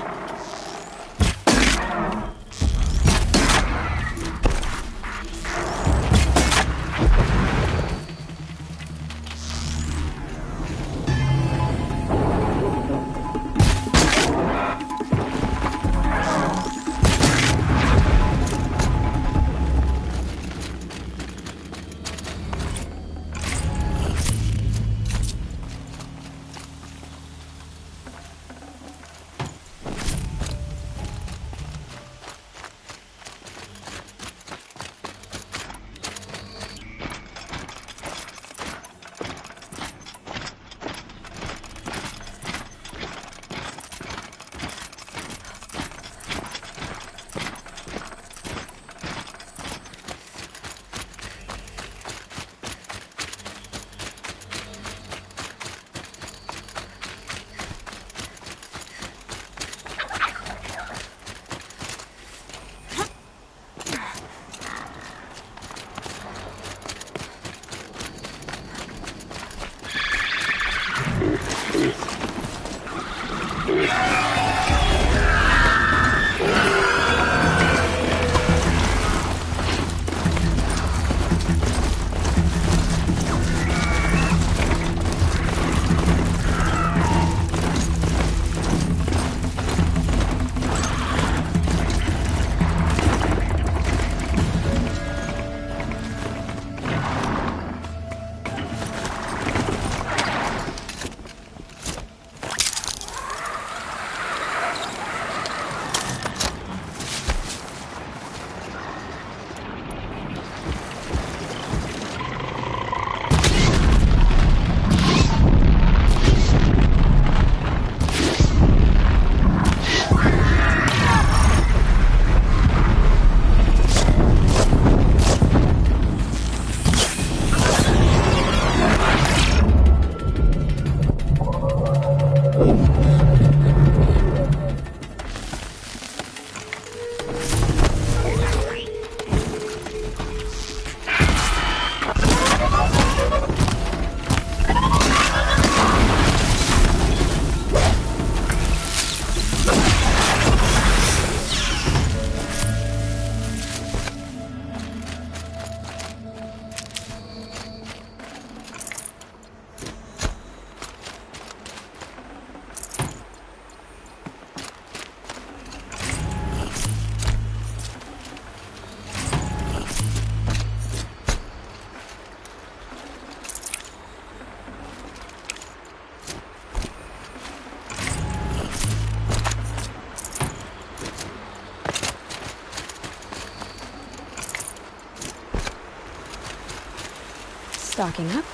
Stocking up.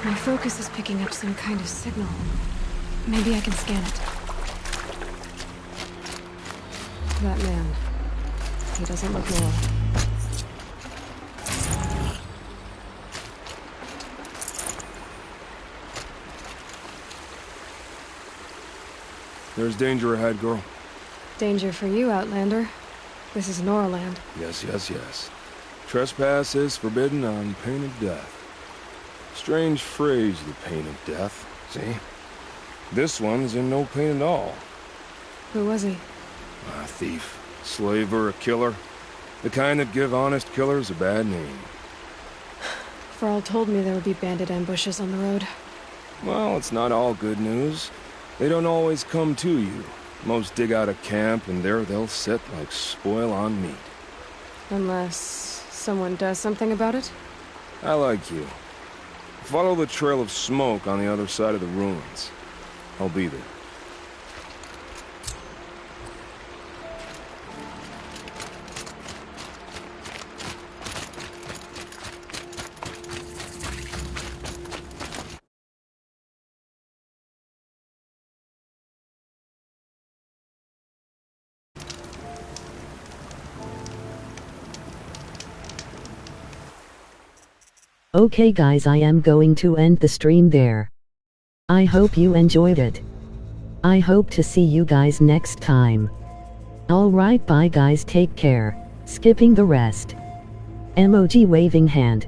My focus is picking up some kind of signal. Maybe I can scan it. That man. He doesn't look normal. There's danger ahead, girl. Danger for you, Outlander. This is Norland. Yes, yes, yes. Trespass is forbidden on pain of death. Strange phrase, the pain of death. See? This one's in no pain at all. Who was he? A thief, slaver, a killer. The kind that give honest killers a bad name. Varl told me there would be bandit ambushes on the road. Well, it's not all good news. They don't always come to you. Most dig out a camp, and there they'll sit like spoil on meat. Unless someone does something about it? I like you. Follow the trail of smoke on the other side of the ruins. I'll be there. Okay guys, I am going to end the stream there. I hope you enjoyed it. I hope to see you guys next time. Alright, bye guys, take care. Skipping the rest. Emoji waving hand.